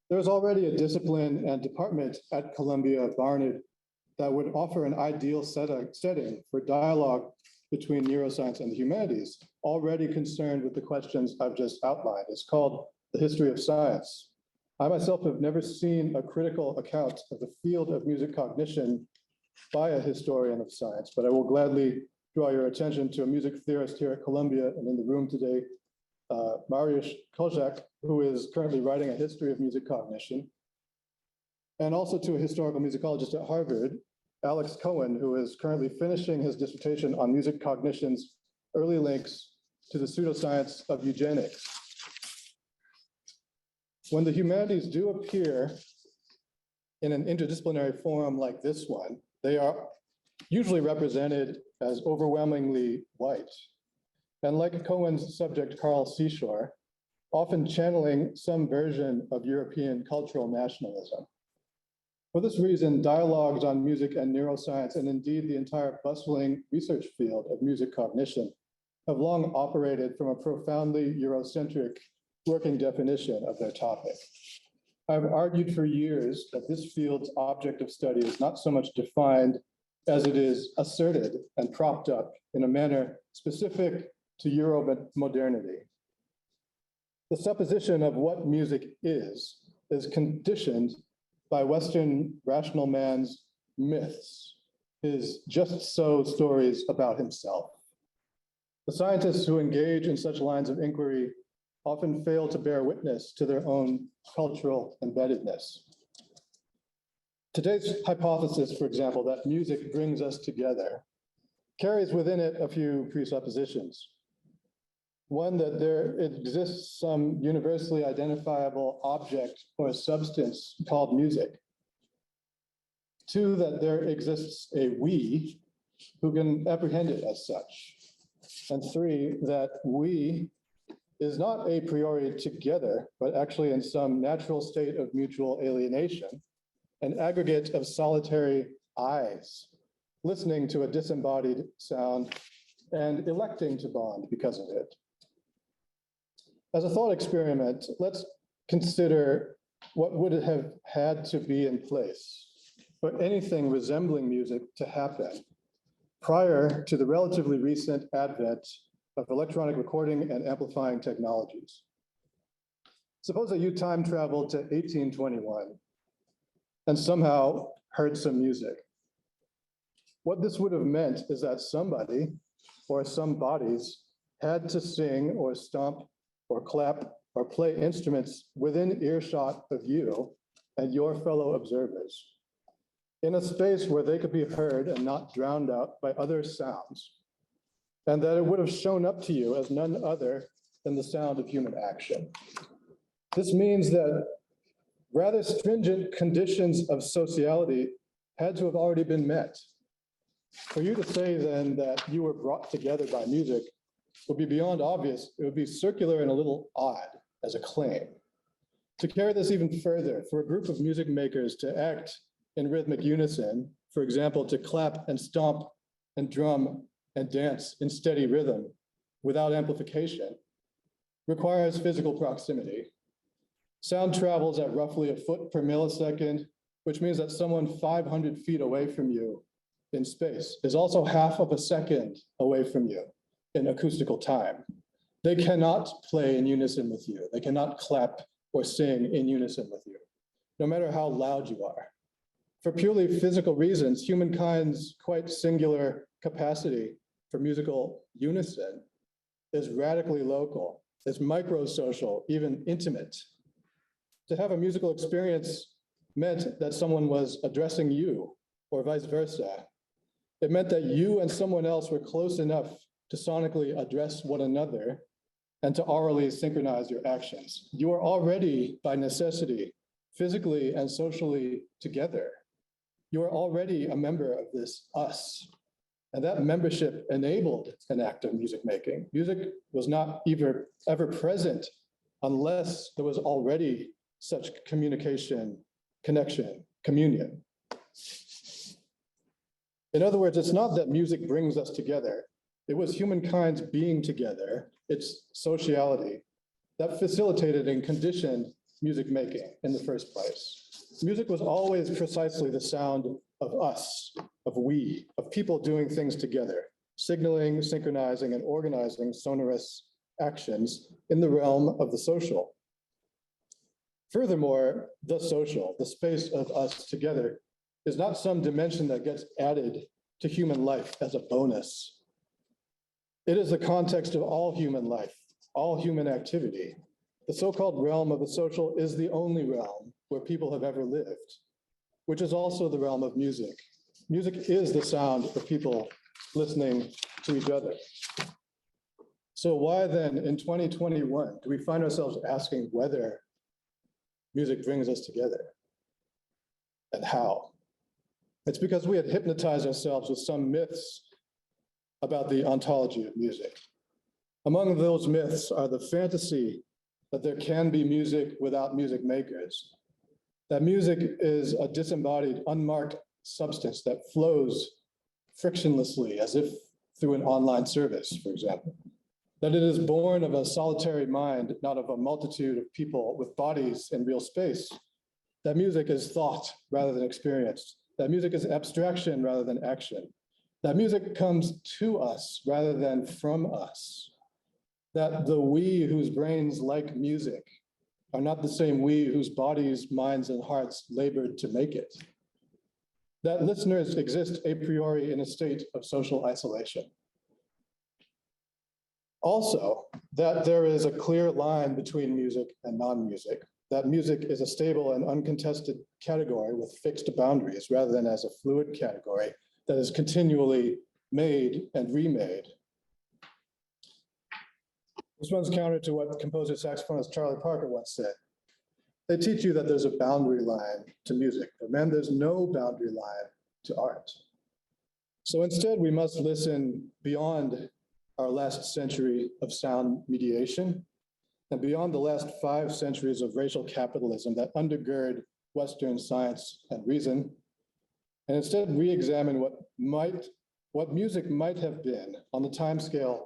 There's already a discipline and department at Columbia Barnard that would offer an ideal setting for dialogue between neuroscience and the humanities, already concerned with the questions I've just outlined. It's called The History of Science. I myself have never seen a critical account of the field of music cognition by a historian of science, but I will gladly draw your attention to a music theorist here at Columbia and in the room today, Mariusz Kozak, who is currently writing a history of music cognition, and also to a historical musicologist at Harvard, Alex Cohen, who is currently finishing his dissertation on music cognition's early links to the pseudoscience of eugenics. When the humanities do appear in an interdisciplinary forum like this one, they are usually represented as overwhelmingly white. And like Cohen's subject, Carl Seashore, often channeling some version of European cultural nationalism. For this reason, dialogues on music and neuroscience, and indeed the entire bustling research field of music cognition, have long operated from a profoundly Eurocentric working definition of their topic. I've argued for years that this field's object of study is not so much defined as it is asserted and propped up in a manner specific to Euro-modernity. The supposition of what music is conditioned by Western rational man's myths, his just so stories about himself. The scientists who engage in such lines of inquiry often fail to bear witness to their own cultural embeddedness. Today's hypothesis, for example, that music brings us together, carries within it a few presuppositions. One, that there exists some universally identifiable object or substance called music. Two, that there exists a we who can apprehend it as such. And three, that we is not a priori together, but actually in some natural state of mutual alienation, an aggregate of solitary eyes, listening to a disembodied sound and electing to bond because of it. As a thought experiment, let's consider what would have had to be in place for anything resembling music to happen prior to the relatively recent advent of electronic recording and amplifying technologies. Suppose that you time traveled to 1821 and somehow heard some music. What this would have meant is that somebody or some bodies had to sing or stomp or clap or play instruments within earshot of you and your fellow observers in a space where they could be heard and not drowned out by other sounds, and that it would have shown up to you as none other than the sound of human action. This means that rather stringent conditions of sociality had to have already been met. For you to say then that you were brought together by music would be beyond obvious. It would be circular and a little odd as a claim. To carry this even further, for a group of music makers to act in rhythmic unison, for example, to clap and stomp and drum and dance in steady rhythm without amplification, requires physical proximity. Sound travels at roughly a foot per millisecond, which means that someone 500 feet away from you in space is also half of a second away from you in acoustical time. They cannot play in unison with you. They cannot clap or sing in unison with you, no matter how loud you are. For purely physical reasons, humankind's quite singular capacity for musical unison is radically local. It's microsocial, even intimate. To have a musical experience meant that someone was addressing you or vice versa. It meant that you and someone else were close enough to sonically address one another and to aurally synchronize your actions. You are already, by necessity, physically and socially together. You are already a member of this us. And that membership enabled an act of music making. Music was not ever present unless there was already such communication, connection, communion. In other words, it's not that music brings us together. It was humankind's being together, its sociality, that facilitated and conditioned music making in the first place. Music was always precisely the sound of us, of we, of people doing things together, signaling, synchronizing, and organizing sonorous actions in the realm of the social. Furthermore, the social, the space of us together, is not some dimension that gets added to human life as a bonus. It is the context of all human life, all human activity. The so-called realm of the social is the only realm where people have ever lived, which is also the realm of music. Music is the sound of people listening to each other. So why then in 2021 do we find ourselves asking whether music brings us together and how? It's because we had hypnotized ourselves with some myths about the ontology of music. Among those myths are the fantasy that there can be music without music makers, that music is a disembodied, unmarked substance that flows frictionlessly as if through an online service, for example, that it is born of a solitary mind, not of a multitude of people with bodies in real space, that music is thought rather than experienced, that music is abstraction rather than action, that music comes to us rather than from us, that the we whose brains like music are not the same we whose bodies, minds, and hearts labored to make it, that listeners exist a priori in a state of social isolation. Also, that there is a clear line between music and non-music, that music is a stable and uncontested category with fixed boundaries rather than as a fluid category that is continually made and remade. This runs counter to what composer saxophonist Charlie Parker once said. They teach you that there's a boundary line to music, but man, there's no boundary line to art. So instead, we must listen beyond our last century of sound mediation and beyond the last 5 centuries of racial capitalism that undergird Western science and reason, and instead re-examine what music might have been on the timescale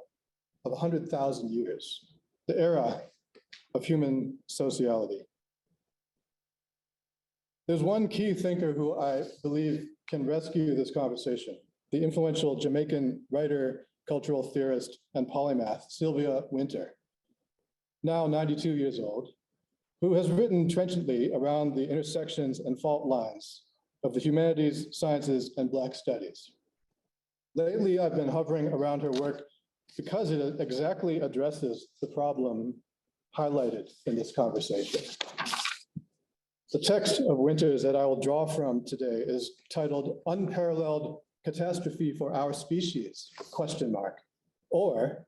of 100,000 years, the era of human sociality. There's one key thinker who I believe can rescue this conversation, the influential Jamaican writer, cultural theorist, and polymath, Sylvia Wynter, now 92 years old, who has written trenchantly around the intersections and fault lines of the humanities, sciences, and Black studies. Lately, I've been hovering around her work because it exactly addresses the problem highlighted in this conversation. The text of Wynter's that I will draw from today is titled Unparalleled Catastrophe for Our Species, ? Or,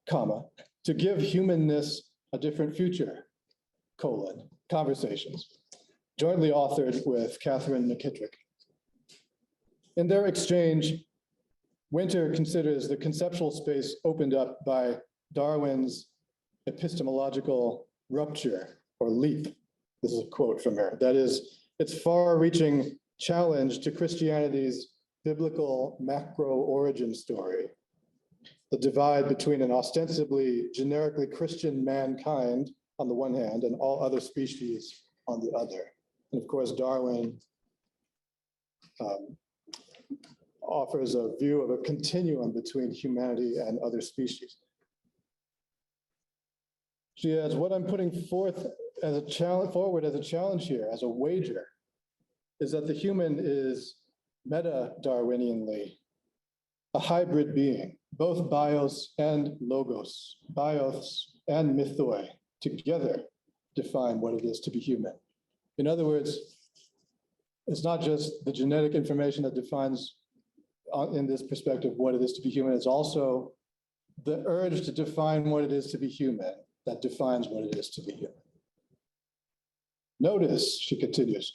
comma, to give humanness a different future, : Conversations, jointly authored with Catherine McKittrick. In their exchange, Wynter considers the conceptual space opened up by Darwin's epistemological rupture or leap. This is a quote from her. That is, its far-reaching challenge to Christianity's biblical macro origin story, the divide between an ostensibly generically Christian mankind on the one hand and all other species on the other. And of course, Darwin offers a view of a continuum between humanity and other species. She adds, what I'm putting forth as a challenge here, as a wager, is that the human is meta-Darwinianly a hybrid being, both bios and logos, bios and mythoi together define what it is to be human. In other words, it's not just the genetic information that defines in this perspective what it is to be human, it's also the urge to define what it is to be human that defines what it is to be human. Notice, she continues,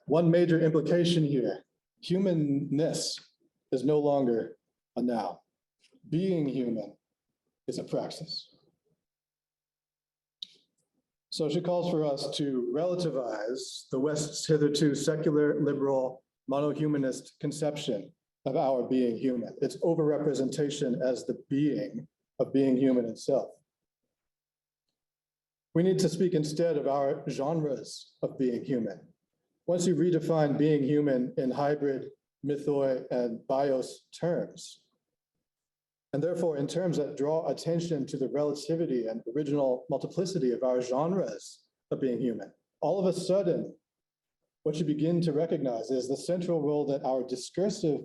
one major implication here, humanness is no longer a noun. Being human is a praxis. So she calls for us to relativize the West's hitherto secular, liberal, monohumanist conception of our being human. It's overrepresentation as the being of being human itself. We need to speak instead of our genres of being human. Once you redefine being human in hybrid, mythoi, and bios terms, and therefore in terms that draw attention to the relativity and original multiplicity of our genres of being human, all of a sudden, what you begin to recognize is the central role that our discursive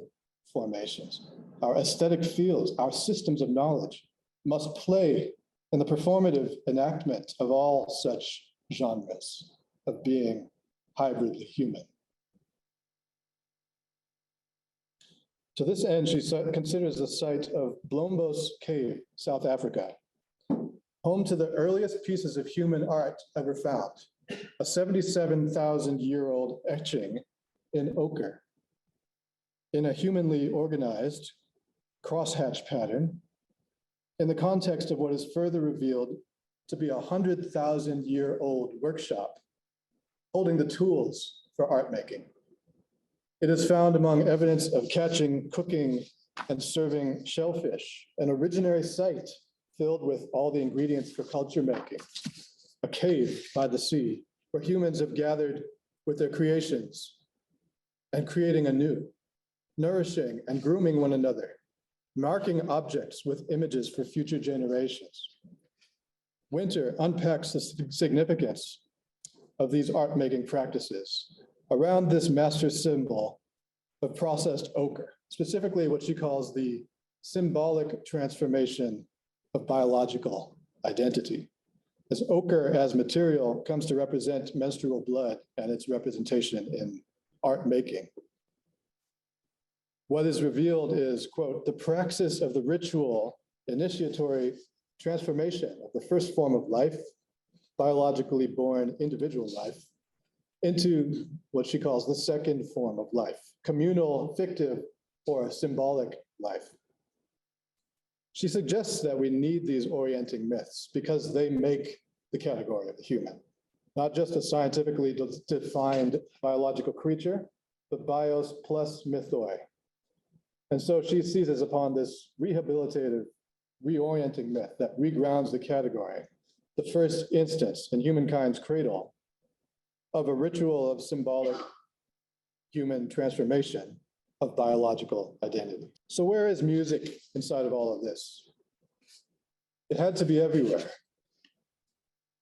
formations, our aesthetic fields, our systems of knowledge must play in the performative enactment of all such genres of being hybridly human. To this end, she considers the site of Blombos Cave, South Africa, home to the earliest pieces of human art ever found, a 77,000-year-old etching in ochre in a humanly organized crosshatch pattern in the context of what is further revealed to be a 100,000-year-old workshop holding the tools for art making. It is found among evidence of catching, cooking, and serving shellfish, an originary site filled with all the ingredients for culture making, a cave by the sea where humans have gathered with their creations and creating anew, nourishing and grooming one another, marking objects with images for future generations. Winter unpacks the significance of these art-making practices around this master symbol of processed ochre, specifically what she calls the symbolic transformation of biological identity. As ochre as material comes to represent menstrual blood and its representation in art making. What is revealed is, quote, the praxis of the ritual initiatory transformation of the first form of life, biologically born individual life, into what she calls the second form of life, communal, fictive, or symbolic life. She suggests that we need these orienting myths because they make the category of the human, not just a scientifically defined biological creature, but bios plus mythoi. And so she seizes upon this rehabilitative, reorienting myth that regrounds the category, the first instance in humankind's cradle of a ritual of symbolic human transformation of biological identity. So where is music inside of all of this? It had to be everywhere.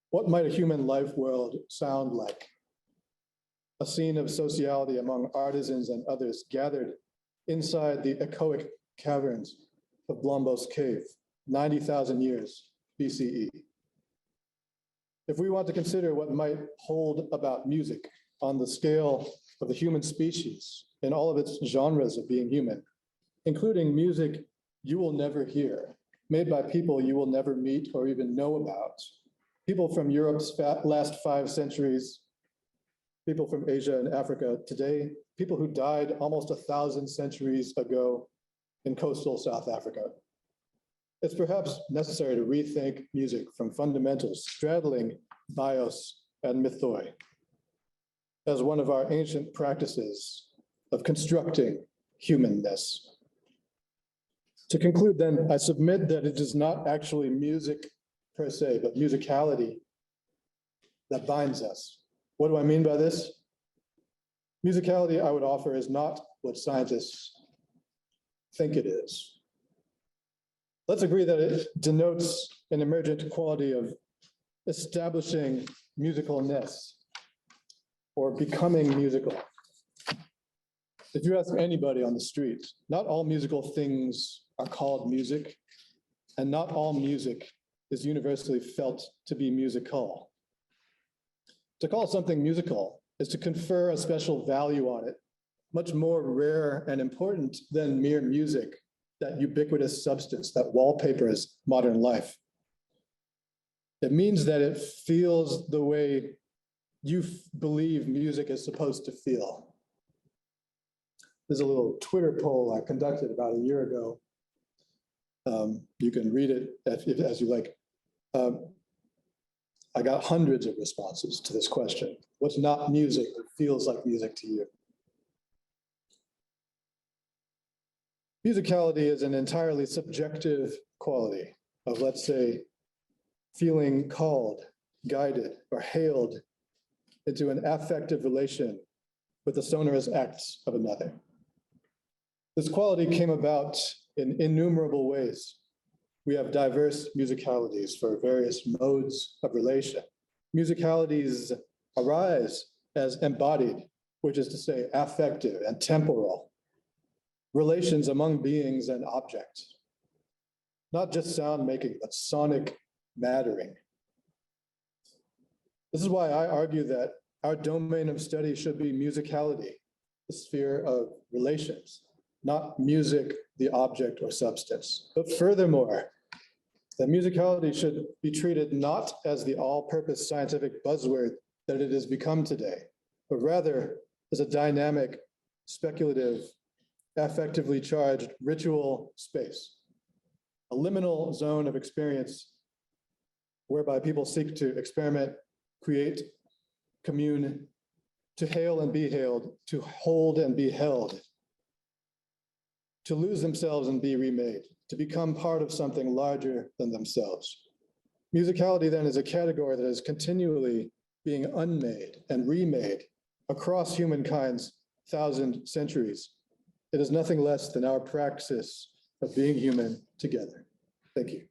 What might a human life world sound like? A scene of sociality among artisans and others gathered inside the echoic caverns of Blombos Cave, 90,000 years BCE. If we want to consider what might hold about music on the scale of the human species in all of its genres of being human, including music you will never hear, made by people you will never meet or even know about, people from Europe's last 5 centuries, people from Asia and Africa today, people who died almost 1,000 centuries ago in coastal South Africa. It's perhaps necessary to rethink music from fundamentals straddling bios and mythoi as one of our ancient practices of constructing humanness. To conclude then, I submit that it is not actually music per se, but musicality that binds us. What do I mean by this? Musicality, I would offer, is not what scientists think it is. Let's agree that it denotes an emergent quality of establishing musicalness or becoming musical. If you ask anybody on the street, not all musical things are called music, and not all music is universally felt to be musical. To call something musical is to confer a special value on it, much more rare and important than mere music, that ubiquitous substance that wallpapers modern life. It means that it feels the way you believe music is supposed to feel. There's a little Twitter poll I conducted about a year ago. You can read it as you like. I got hundreds of responses to this question. What's not music that feels like music to you? musicality is an entirely subjective quality of, let's say, feeling called, guided, or hailed into an affective relation with the sonorous acts of another. This quality came about in innumerable ways. We have diverse musicalities for various modes of relation. Musicalities arise as embodied, which is to say affective and temporal relations among beings and objects. Not just sound making, but sonic mattering. This is why I argue that our domain of study should be musicality, the sphere of relations, not music, the object or substance. But furthermore, that musicality should be treated not as the all-purpose scientific buzzword that it has become today, but rather as a dynamic, speculative, affectively charged ritual space, a liminal zone of experience whereby people seek to experiment, create, commune, to hail and be hailed, to hold and be held, to lose themselves and be remade, to become part of something larger than themselves. Musicality then is a category that is continually being unmade and remade across humankind's 1,000 centuries. It is nothing less than our praxis of being human together. Thank you.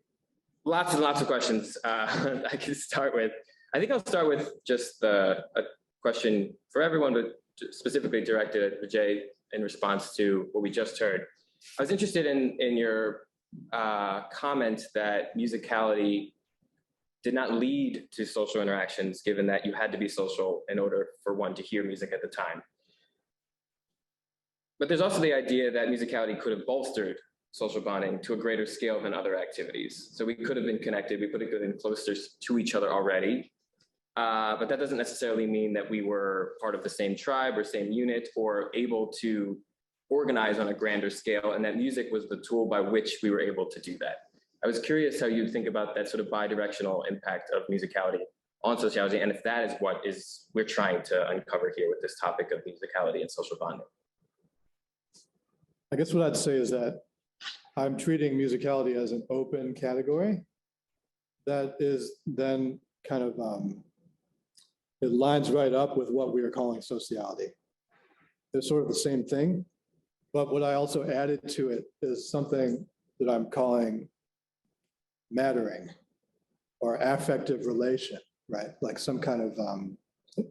Lots and lots of questions I can start with. I think I'll start with just a question for everyone, but specifically directed at Vijay in response to what we just heard. I was interested in your comment that musicality did not lead to social interactions, given that you had to be social in order for one to hear music at the time. But there's also the idea that musicality could have bolstered social bonding to a greater scale than other activities. So we could have been connected, we could have been closer to each other already. But that doesn't necessarily mean that we were part of the same tribe or same unit or able to organize on a grander scale, and that music was the tool by which we were able to do that. I was curious how you think about that sort of bidirectional impact of musicality on sociology, and if that is what we're trying to uncover here with this topic of musicality and social bonding. I guess what I'd say is that I'm treating musicality as an open category that is then kind of, it lines right up with what we are calling sociality. They're sort of the same thing, but what I also added to it is something that I'm calling mattering or affective relation, right? Like some kind of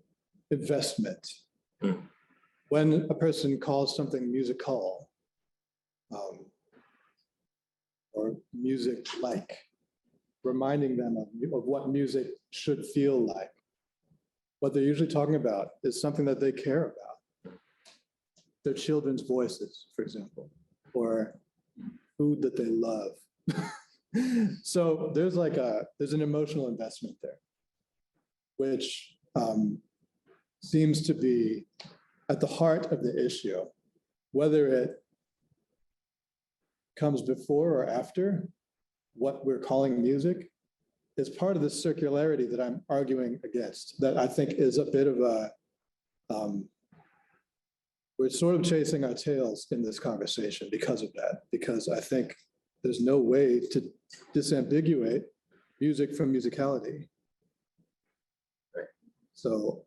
investment. Mm. When a person calls something musical, or music-like, reminding them of what music should feel like. What they're usually talking about is something that they care about. Their children's voices, for example, or food that they love. So there's an emotional investment there, which seems to be at the heart of the issue, whether it comes before or after what we're calling music is part of the circularity that I'm arguing against, that I think is a bit of a, we're sort of chasing our tails in this conversation because of that, because I think there's no way to disambiguate music from musicality. So,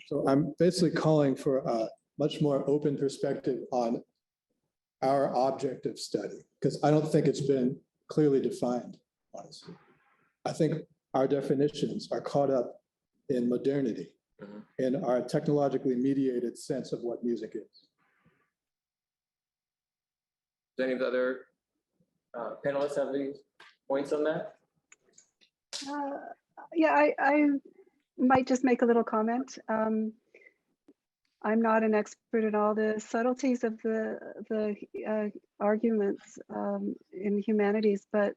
so I'm basically calling for a much more open perspective on our object of study, because I don't think it's been clearly defined, honestly. I think our definitions are caught up in modernity, in our technologically mediated sense of what music is. Do any of the other panelists have any points on that? Yeah, I might just make a little comment. I'm not an expert in all the subtleties of the arguments in humanities, but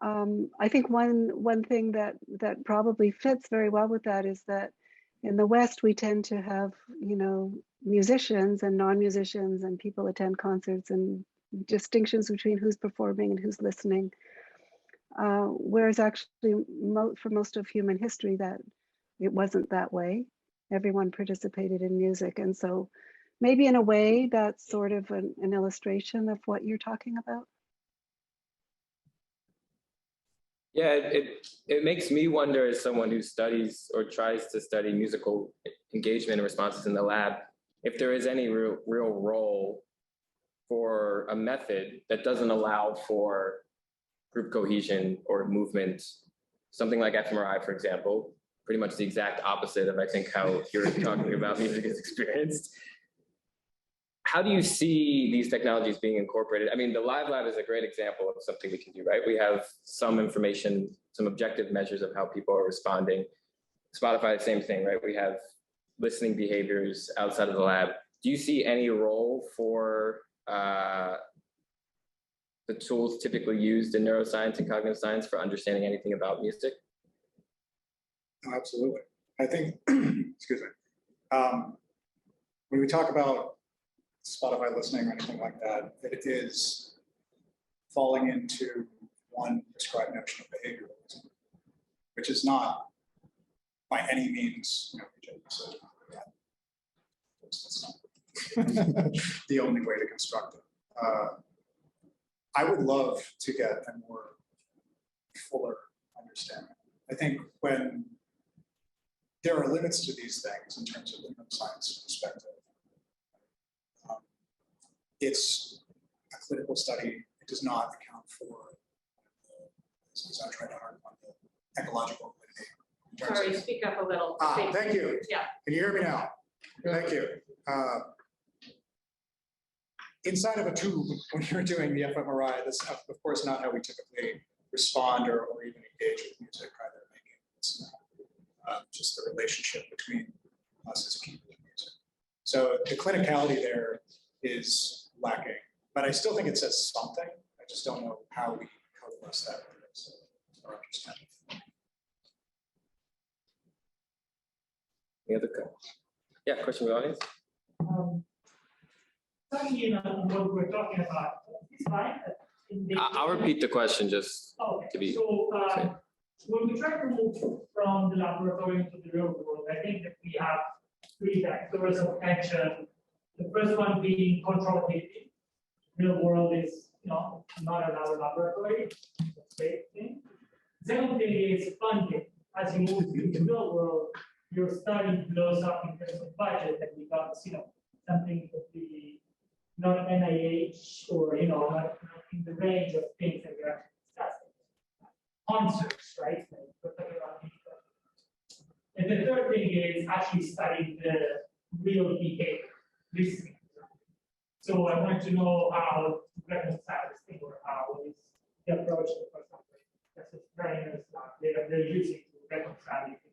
I think one thing that probably fits very well with that is that in the West we tend to have, you know, musicians and non-musicians, and people attend concerts and distinctions between who's performing and who's listening. Whereas actually for most of human history that it wasn't that way. Everyone participated in music, and so maybe in a way that's sort of an illustration of what you're talking about. Yeah, it makes me wonder, as someone who studies or tries to study musical engagement and responses in the lab, if there is any real role for a method that doesn't allow for group cohesion or movement, something like fMRI, for example, pretty much the exact opposite of, I think, how you're talking about music is experienced. How do you see these technologies being incorporated? I mean, the Live Lab is a great example of something we can do, right? We have some information, some objective measures of how people are responding. Spotify, the same thing, right? We have listening behaviors outside of the lab. Do you see any role for the tools typically used in neuroscience and cognitive science for understanding anything about music? Oh, absolutely. I think, excuse me, when we talk about Spotify listening or anything like that, it is falling into one prescribed notion of behavioralism, which is not by any means, so, yeah, that's not the only way to construct it. I would love to get a more fuller understanding. I think when there are limits to these things in terms of the neuroscience perspective, it's a clinical study. It does not account for, as I tried to argue, on the ecological validity. Sorry, speak up a little. Thank you. Yeah. Can you hear me now? Thank you. Inside of a tube, when you're doing the fMRI, that's of course not how we typically respond or even engage with music, either making it's just the relationship between us as people and music. So the clinicality there is lacking, but I still think it says something. I just don't know how we coalesce that with our understanding. Any other question from the audience? Certainly, what we're talking about is fine. I'll repeat the question just Okay. to be. So when we try to move from the laboratory into the real world, I think that we have three vectors of action. The first one being controllability. Real world is not another laboratory. That's a great thing. Second thing is funding. As you move to the real world, your study blows up in terms of budget and becomes something that the not NIH or not in the range of things that we're actually discussing. Concerts, right? Like we're talking about these things. And the third thing is actually studying the real behavior, listening. So I want to know how to reconcile this thing, or how is the approach to the first one. That's what trainers they're using to reconcile these things.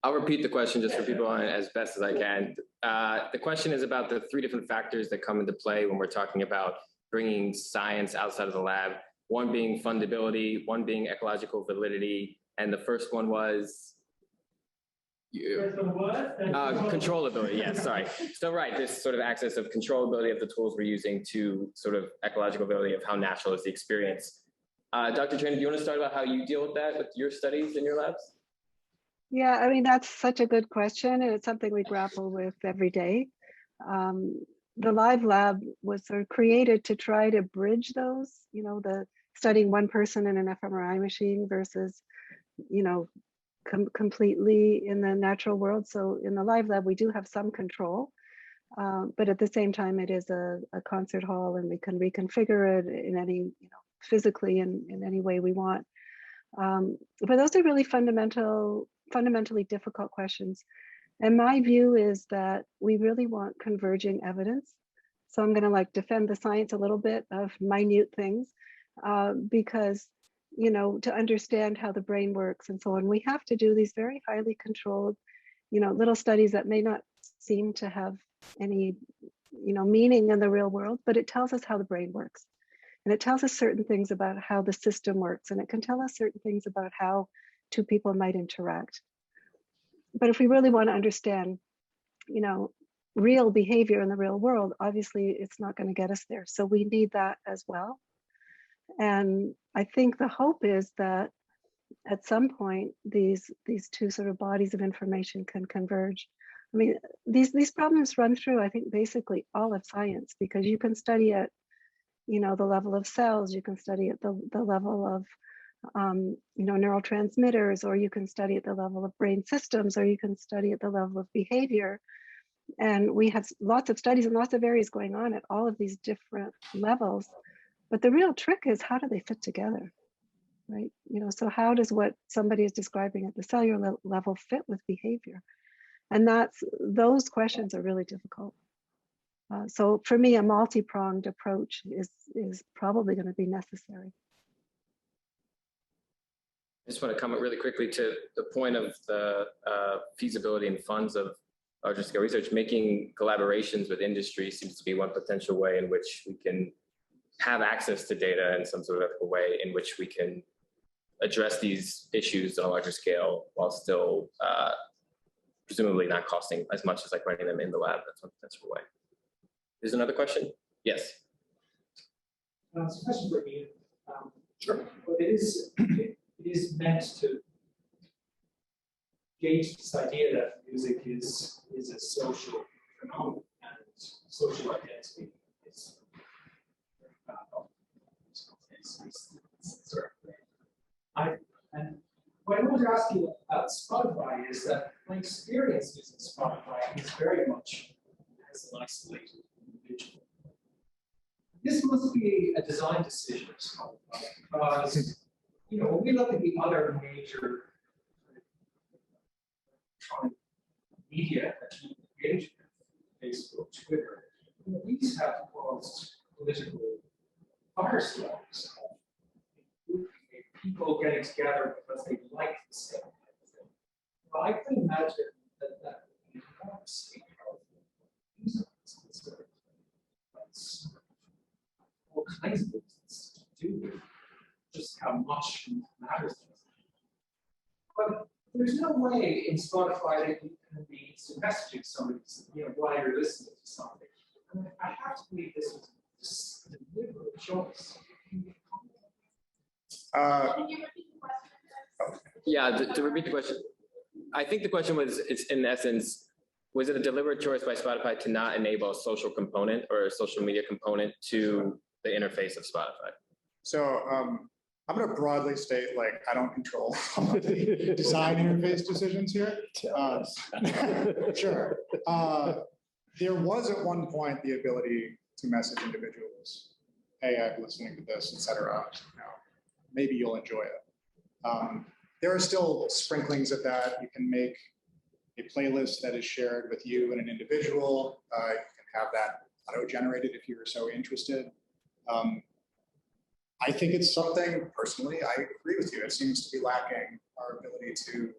I'll repeat the question just for people on as best as I can. The question is about the three different factors that come into play when we're talking about bringing science outside of the lab. One being fundability, one being ecological validity, and the first one was controllability. Yes, sorry. So right, this sort of access of controllability of the tools we're using to sort of ecological validity of how natural is the experience. Dr. Trainer, do you want to start about how you deal with that with your studies in your labs? Yeah, I mean, that's such a good question, and it's something we grapple with every day. The Live Lab was sort of created to try to bridge those, the studying one person in an fMRI machine versus, completely in the natural world. So in the Live Lab, we do have some control, but at the same time, it is a concert hall, and we can reconfigure it in any, physically in any way we want. But those are really fundamentally difficult questions. And my view is that we really want converging evidence. So I'm going to defend the science a little bit of minute things because, to understand how the brain works and so on, we have to do these very highly controlled, little studies that may not seem to have any, meaning in the real world, but it tells us how the brain works. And it tells us certain things about how the system works. And it can tell us certain things about how two people might interact. But if we really want to understand, real behavior in the real world, obviously it's not going to get us there. So we need that as well. And I think the hope is that at some point, these two sort of bodies of information can converge. I mean, these problems run through, I think, basically all of science, because you can study at, the level of cells, you can study at the level of, neurotransmitters, or you can study at the level of brain systems, or you can study at the level of behavior. And we have lots of studies and lots of areas going on at all of these different levels. But the real trick is, how do they fit together, right? So how does what somebody is describing at the cellular level fit with behavior? And those questions are really difficult. So for me, a multi-pronged approach is probably going to be necessary. I just want to comment really quickly to the point of the feasibility and funds of larger scale research. Making collaborations with industry seems to be one potential way in which we can have access to data in some sort of ethical way, in which we can address these issues on a larger scale while still presumably not costing as much as like running them in the lab. That's one potential way. There's another question? Yes. It's a question for you. Sure. But it is meant to gauge this idea that music is a social phenomenon, and social identity is and what I wanted to ask you about Spotify is that my experience using Spotify is very much as an isolated individual. This must be a design decision of Spotify, because when we look at the other major media that you engage with, Facebook, Twitter, these have caused political firestorms of people getting together because they like the same thing. Well, I can imagine that would be a state of all kinds of things to do with just how much matters to us. But there's no way in Spotify that you can be messaging somebody, while you're listening to something. I have to believe this was just a deliberate choice. Can you repeat the question? Yeah, to repeat the question, I think the question was, it's in essence, was it a deliberate choice by Spotify to not enable a social component or a social media component to the interface of Spotify? So I'm going to broadly state, I don't control the design interface decisions here. Sure. There was at one point the ability to message individuals, hey, I'm listening to this, etc. Maybe you'll enjoy it. There are still sprinklings of that. You can make a playlist that is shared with you and an individual. You can have that auto-generated if you're so interested. I think it's something, personally, I agree with you. It seems to be lacking our ability to,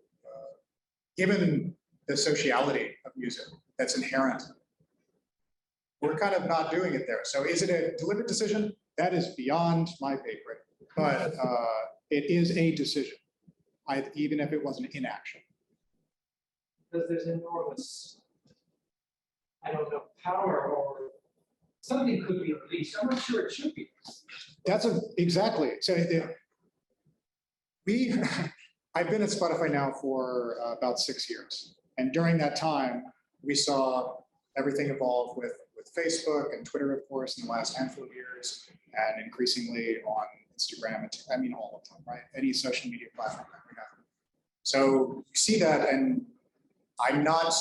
given the sociality of music that's inherent, we're kind of not doing it there. So is it a deliberate decision? That is beyond my pay grade, but it is a decision, even if it wasn't inaction. Because there's enormous, power, or something could be released. I'm not sure it should be. Exactly. So I've been at Spotify now for about 6 years. And during that time, we saw everything evolve with Facebook and Twitter, of course, in the last handful of years, and increasingly on Instagram, all of them, right? Any social media platform that we have. So you see that, and I'm not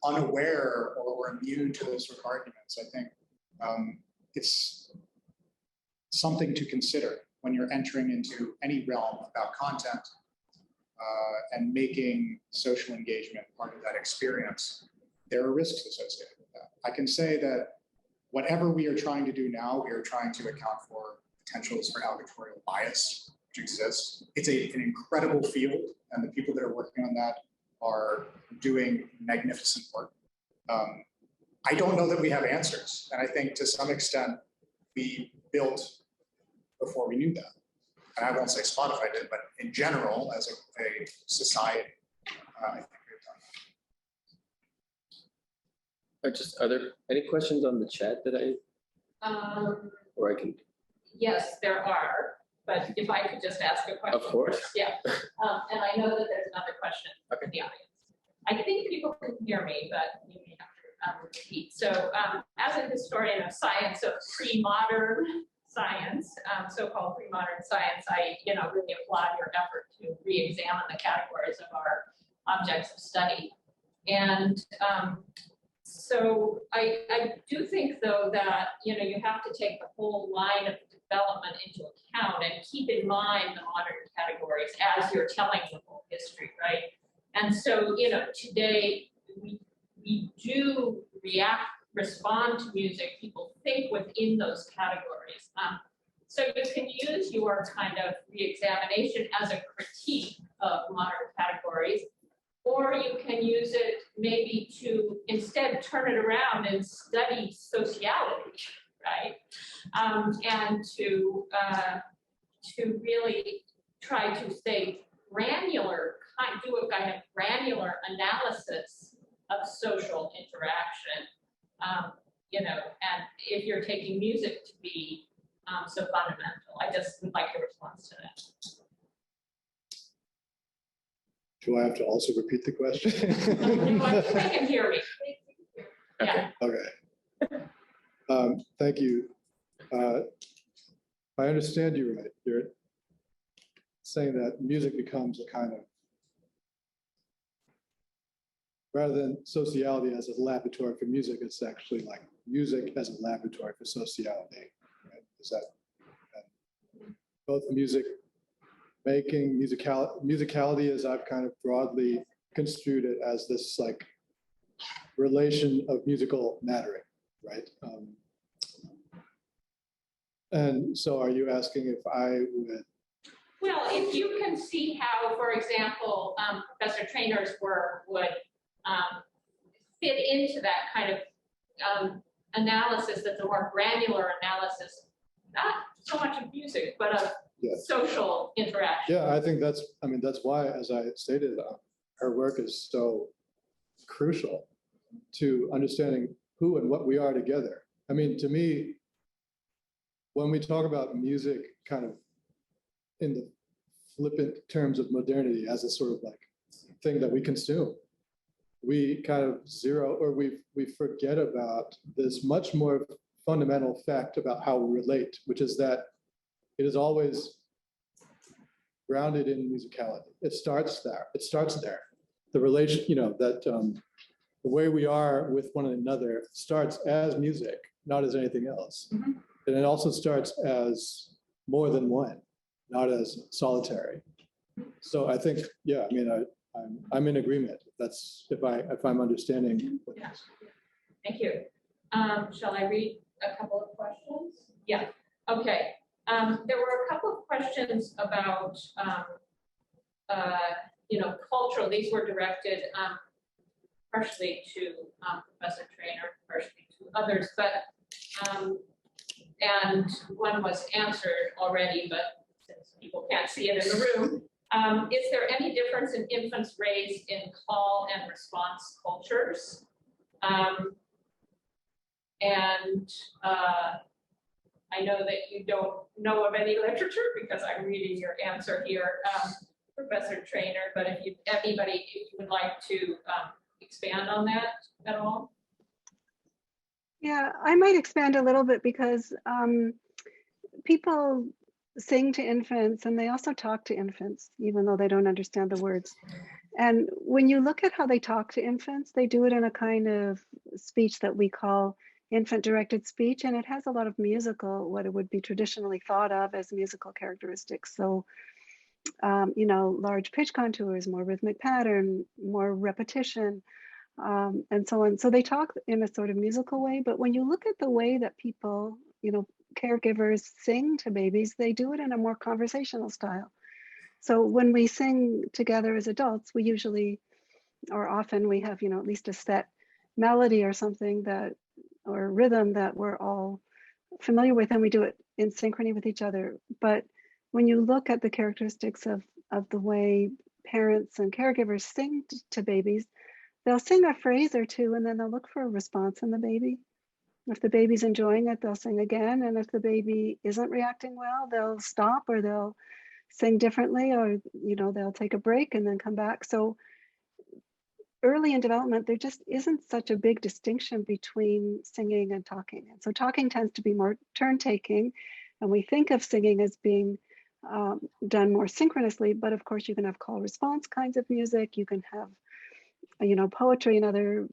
unaware or immune to those sort of arguments. I think it's something to consider when you're entering into any realm about content and making social engagement part of that experience. There are risks associated with that. I can say that whatever we are trying to do now, we are trying to account for potentials for algorithm bias, which exists. It's an incredible field, and the people that are working on that are doing magnificent work. I don't know that we have answers. And I think to some extent, we built before we knew that. And I won't say Spotify did, but in general, as a society, I think we've done that. Are there any questions on the chat that or I can? Yes, there are, but if I could just ask a question. Of course. Yeah, and I know that there's another question Okay. in the audience. I think people can hear me, but you may have to repeat. So as a historian of science, of pre-modern science, so-called pre-modern science, I really applaud your effort to re-examine the categories of our objects of study. And so I do think, though, that you have to take the whole line of development into account and keep in mind the modern categories as you're telling the whole history, right? And so, today we do respond to music. People think within those categories. So you can use your kind of re-examination as a critique of modern categories, or you can use it maybe to instead turn it around and study sociality, right? And to really try to say do a kind of granular analysis of social interaction, and if you're taking music to be so fundamental. I just would like your response to that. Do I have to also repeat the question? No, I think they can hear me. Yeah. Okay. Thank you. I understand you right. You're saying that music becomes a kind of, rather than sociality as a laboratory for music, it's actually like music as a laboratory for sociality. Right? Is that both music making, musicality as I've kind of broadly construed it as this like relation of musical mattering, right? And so are you asking if I would? Well, if you can see how, for example, Professor Trainor's work would fit into that kind of analysis, that's a more granular analysis, not so much of music, but of social interaction. Yeah, I think that's why, as I stated, her work is so crucial to understanding who and what we are together. I mean, to me, when we talk about music kind of in the flippant terms of modernity as a sort of like thing that we consume, we kind of we forget about this much more fundamental fact about how we relate, which is that it is always grounded in musicality. It starts there. The relation, the way we are with one another starts as music, not as anything else. Mm-hmm. And it also starts as more than one, not as solitary. So I think, yeah, I mean, I'm in agreement. That's if I'm understanding. Yeah. Thank you. Shall I read a couple of questions? Yeah. Okay. There were a couple of questions about, cultural. These were directed partially to Professor Trainor, partially to others, but and one was answered already, but since people can't see it in the room, is there any difference in infants raised in call and response cultures? I know that you don't know of any literature because I'm reading your answer here, Professor Trainor, but if you would like to expand on that at all? Yeah, I might expand a little bit because people sing to infants and they also talk to infants, even though they don't understand the words. And when you look at how they talk to infants, they do it in a kind of speech that we call infant-directed speech, and it has a lot of musical, what it would be traditionally thought of as musical characteristics. So, large pitch contours, more rhythmic pattern, more repetition, and so on. So they talk in a sort of musical way, but when you look at the way that people, caregivers sing to babies, they do it in a more conversational style. So when we sing together as adults, we usually, or often we have, at least a set melody or something or rhythm that we're all familiar with, and we do it in synchrony with each other. But when you look at the characteristics of the way parents and caregivers sing to babies, they'll sing a phrase or two and then they'll look for a response in the baby. If the baby's enjoying it, they'll sing again. And if the baby isn't reacting well, they'll stop or they'll sing differently, or they'll take a break and then come back. So early in development, there just isn't such a big distinction between singing and talking. And so talking tends to be more turn taking. And we think of singing as being done more synchronously, but of course you can have call response kinds of music. You can have, poetry and other,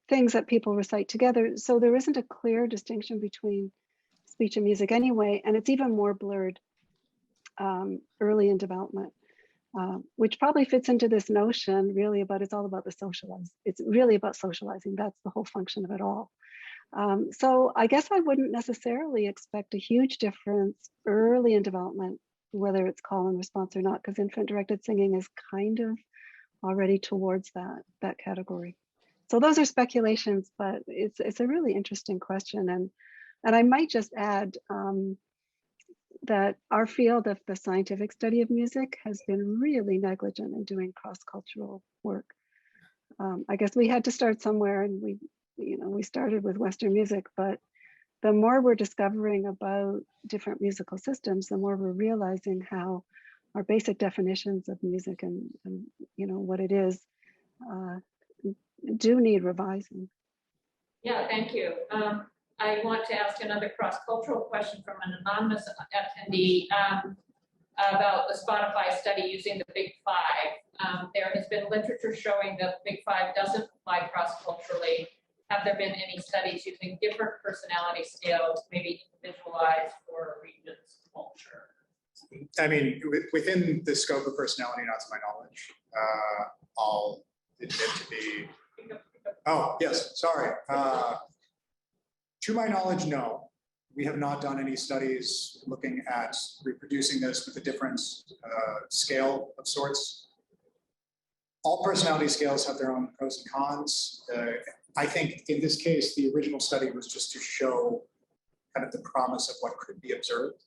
things that people recite together. So there isn't a clear distinction between speech and music anyway. And it's even more blurred early in development. Which probably fits into this notion really about it's all about the socialize. It's really about socializing. That's the whole function of it all. So I guess I wouldn't necessarily expect a huge difference early in development, whether it's call and response or not, because infant directed singing is kind of already towards that category. So those are speculations, but it's a really interesting question. And I might just add, that our field of the scientific study of music has been really negligent in doing cross-cultural work. I guess we had to start somewhere, and we started with Western music, but the more we're discovering about different musical systems, the more we're realizing how our basic definitions of music and what it is do need revising. Yeah, thank you. I want to ask another cross-cultural question from an anonymous attendee about the Spotify study using the Big Five. There has been literature showing that the Big Five doesn't apply cross-culturally. Have there been any studies using different personality scales, maybe individualized for a region's culture? I mean, within the scope of personality, not to my knowledge, I'll admit to be, oh, yes, sorry. To my knowledge, no. We have not done any studies looking at reproducing this with a different scale of sorts. All personality scales have their own pros and cons. I think in this case, the original study was just to show kind of the promise of what could be observed.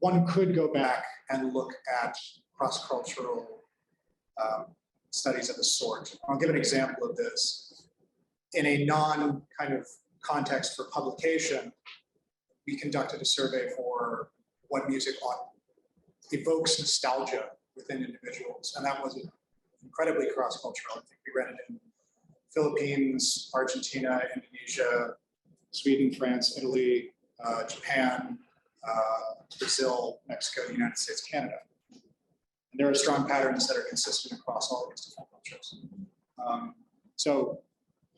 One could go back and look at cross-cultural studies of the sort. I'll give an example of this. In a non-kind of context for publication, we conducted a survey for what music evokes nostalgia within individuals. And that was incredibly cross-cultural. I think we ran it in Philippines, Argentina, Indonesia, Sweden, France, Italy, Japan, Brazil, Mexico, the United States, Canada. And there are strong patterns that are consistent across all of these different cultures. So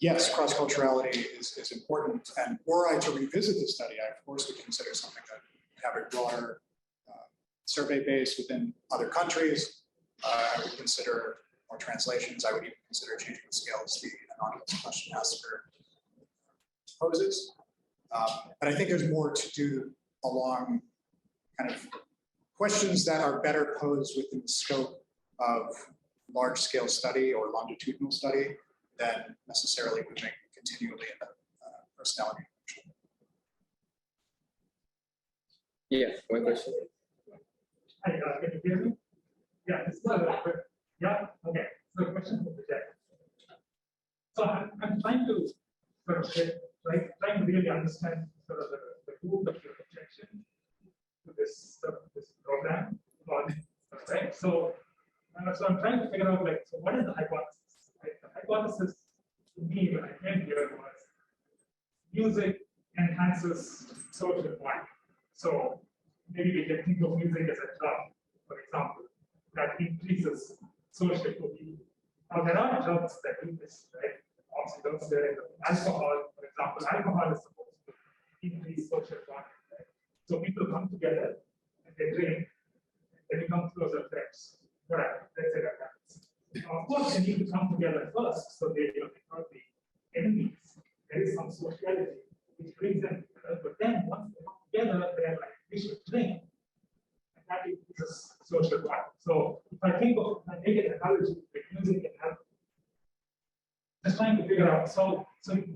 yes, cross-culturality is important. And were I to revisit the study, I of course would consider something that would have a broader survey base within other countries. I would consider more translations. I would even consider changing the scales the anonymous question asker poses. But I think there's more to do along kind of questions that are better posed within the scope of large-scale study or longitudinal study than necessarily moving continually in the personality. Yeah, one question. Hi, can you hear me? Yeah, this is yeah, okay. So question for the chat. So I'm trying to sort of trying to really understand sort of the root of your objection to this program. Right? So I'm trying to figure out so what is the hypothesis? Right? The hypothesis to me when I came here was music enhances social bonding. So maybe we can think of music as a drug, for example, that increases social cohesion. Now there are drugs that do this, right? Oxydots, alcohol, for example, alcohol is supposed to increase social bonding, right? So people come together and they drink, and they become closer friends. Whatever, let's say that happens. Now, of course, they need to come together first, so they will not be enemies. There is some sociality which brings them together, but then once they come together, they're like, we should drink. And that increases social bond. So if I make an analogy with music and health, just trying to figure out, so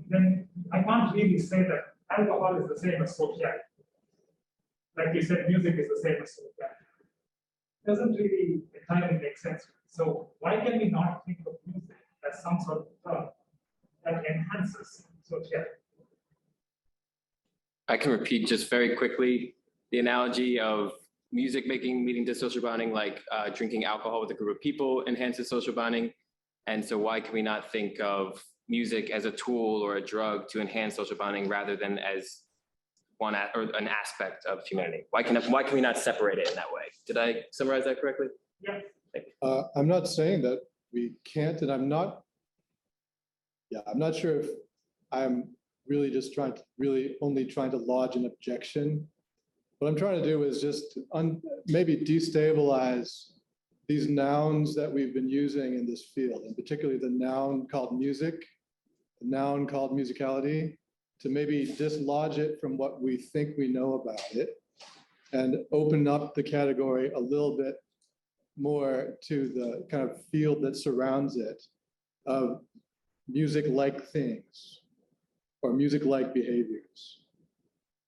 then I can't really say that alcohol is the same as sociality. Like you said, music is the same as sociality. Doesn't really entirely make sense. So why can we not think of music as some sort of drug that enhances sociality? I can repeat just very quickly the analogy of music leading to social bonding, like drinking alcohol with a group of people enhances social bonding. And so why can we not think of music as a tool or a drug to enhance social bonding rather than as or an aspect of humanity? Why can we not separate it in that way? Did I summarize that correctly? Yeah. I'm not saying that we can't, and I'm not sure if I'm really just only trying to lodge an objection. What I'm trying to do is just maybe destabilize these nouns that we've been using in this field, and particularly the noun called music, the noun called musicality, to maybe dislodge it from what we think we know about it and open up the category a little bit more to the kind of field that surrounds it of music-like things or music-like behaviors.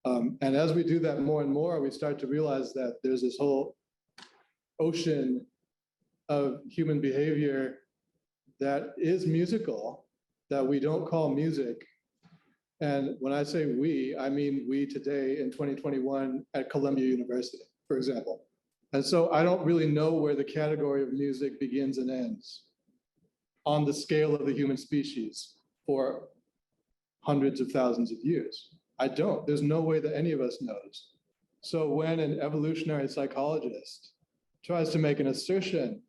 And as we do that more and more, we start to realize that there's this whole ocean of human behavior that is musical, that we don't call music. And when I say we, I mean we today in 2021 at Columbia University, for example. And so I don't really know where the category of music begins and ends on the scale of the human species for hundreds of thousands of years. I don't. There's no way that any of us knows. So when an evolutionary psychologist tries to make an assertion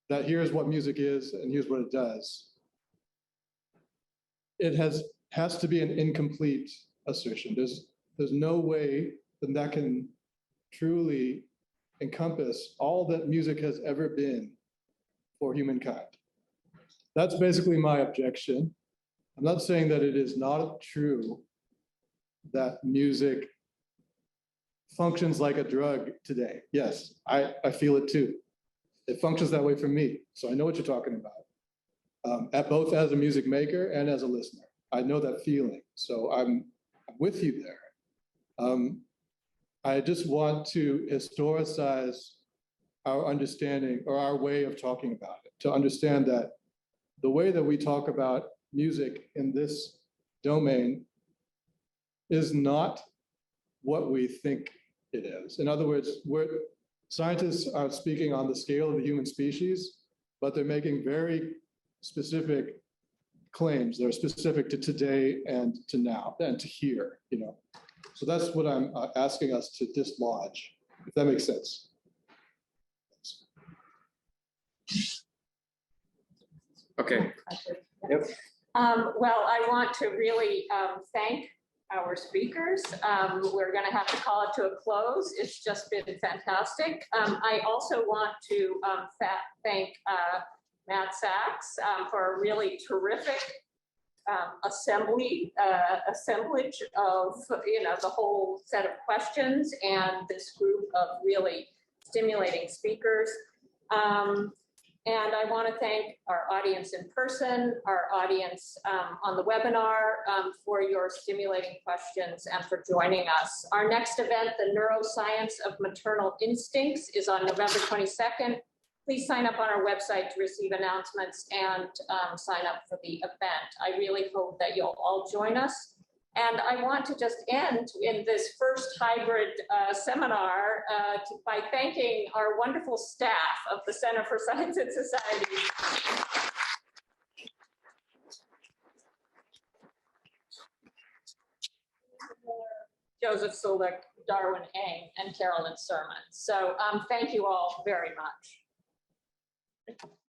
that here's what music is and here's what it does, it has to be an incomplete assertion. There's no way that can truly encompass all that music has ever been for humankind. That's basically my objection. I'm not saying that it is not true that music functions like a drug today. Yes, I feel it too. It functions that way for me. So I know what you're talking about. At both as a music maker and as a listener. I know that feeling. So I'm with you there. I just want to historicize our understanding or our way of talking about it, to understand that the way that we talk about music in this domain is not what we think it is. In other words, scientists are speaking on the scale of the human species, but they're making very specific claims. They're specific to today and to now and to here, you know. So that's what I'm asking us to dislodge, if that makes sense. Okay. Yep. Well, I want to really thank our speakers. We're going to have to call it to a close. It's just been fantastic. I also want to thank Matt Sachs for a really terrific assemblage of the whole set of questions and this group of really stimulating speakers. And I want to thank our audience in person, our audience on the webinar for your stimulating questions and for joining us. Our next event, the Neuroscience of Maternal Instincts, is on November 22nd. Please sign up on our website to receive announcements and sign up for the event. I really hope that you'll all join us. And I want to just end in this first hybrid seminar by thanking our wonderful staff of the Center for Science and Society. Joseph Sulik, Darwin Eng, and Carolyn Sermon. So thank you all very much.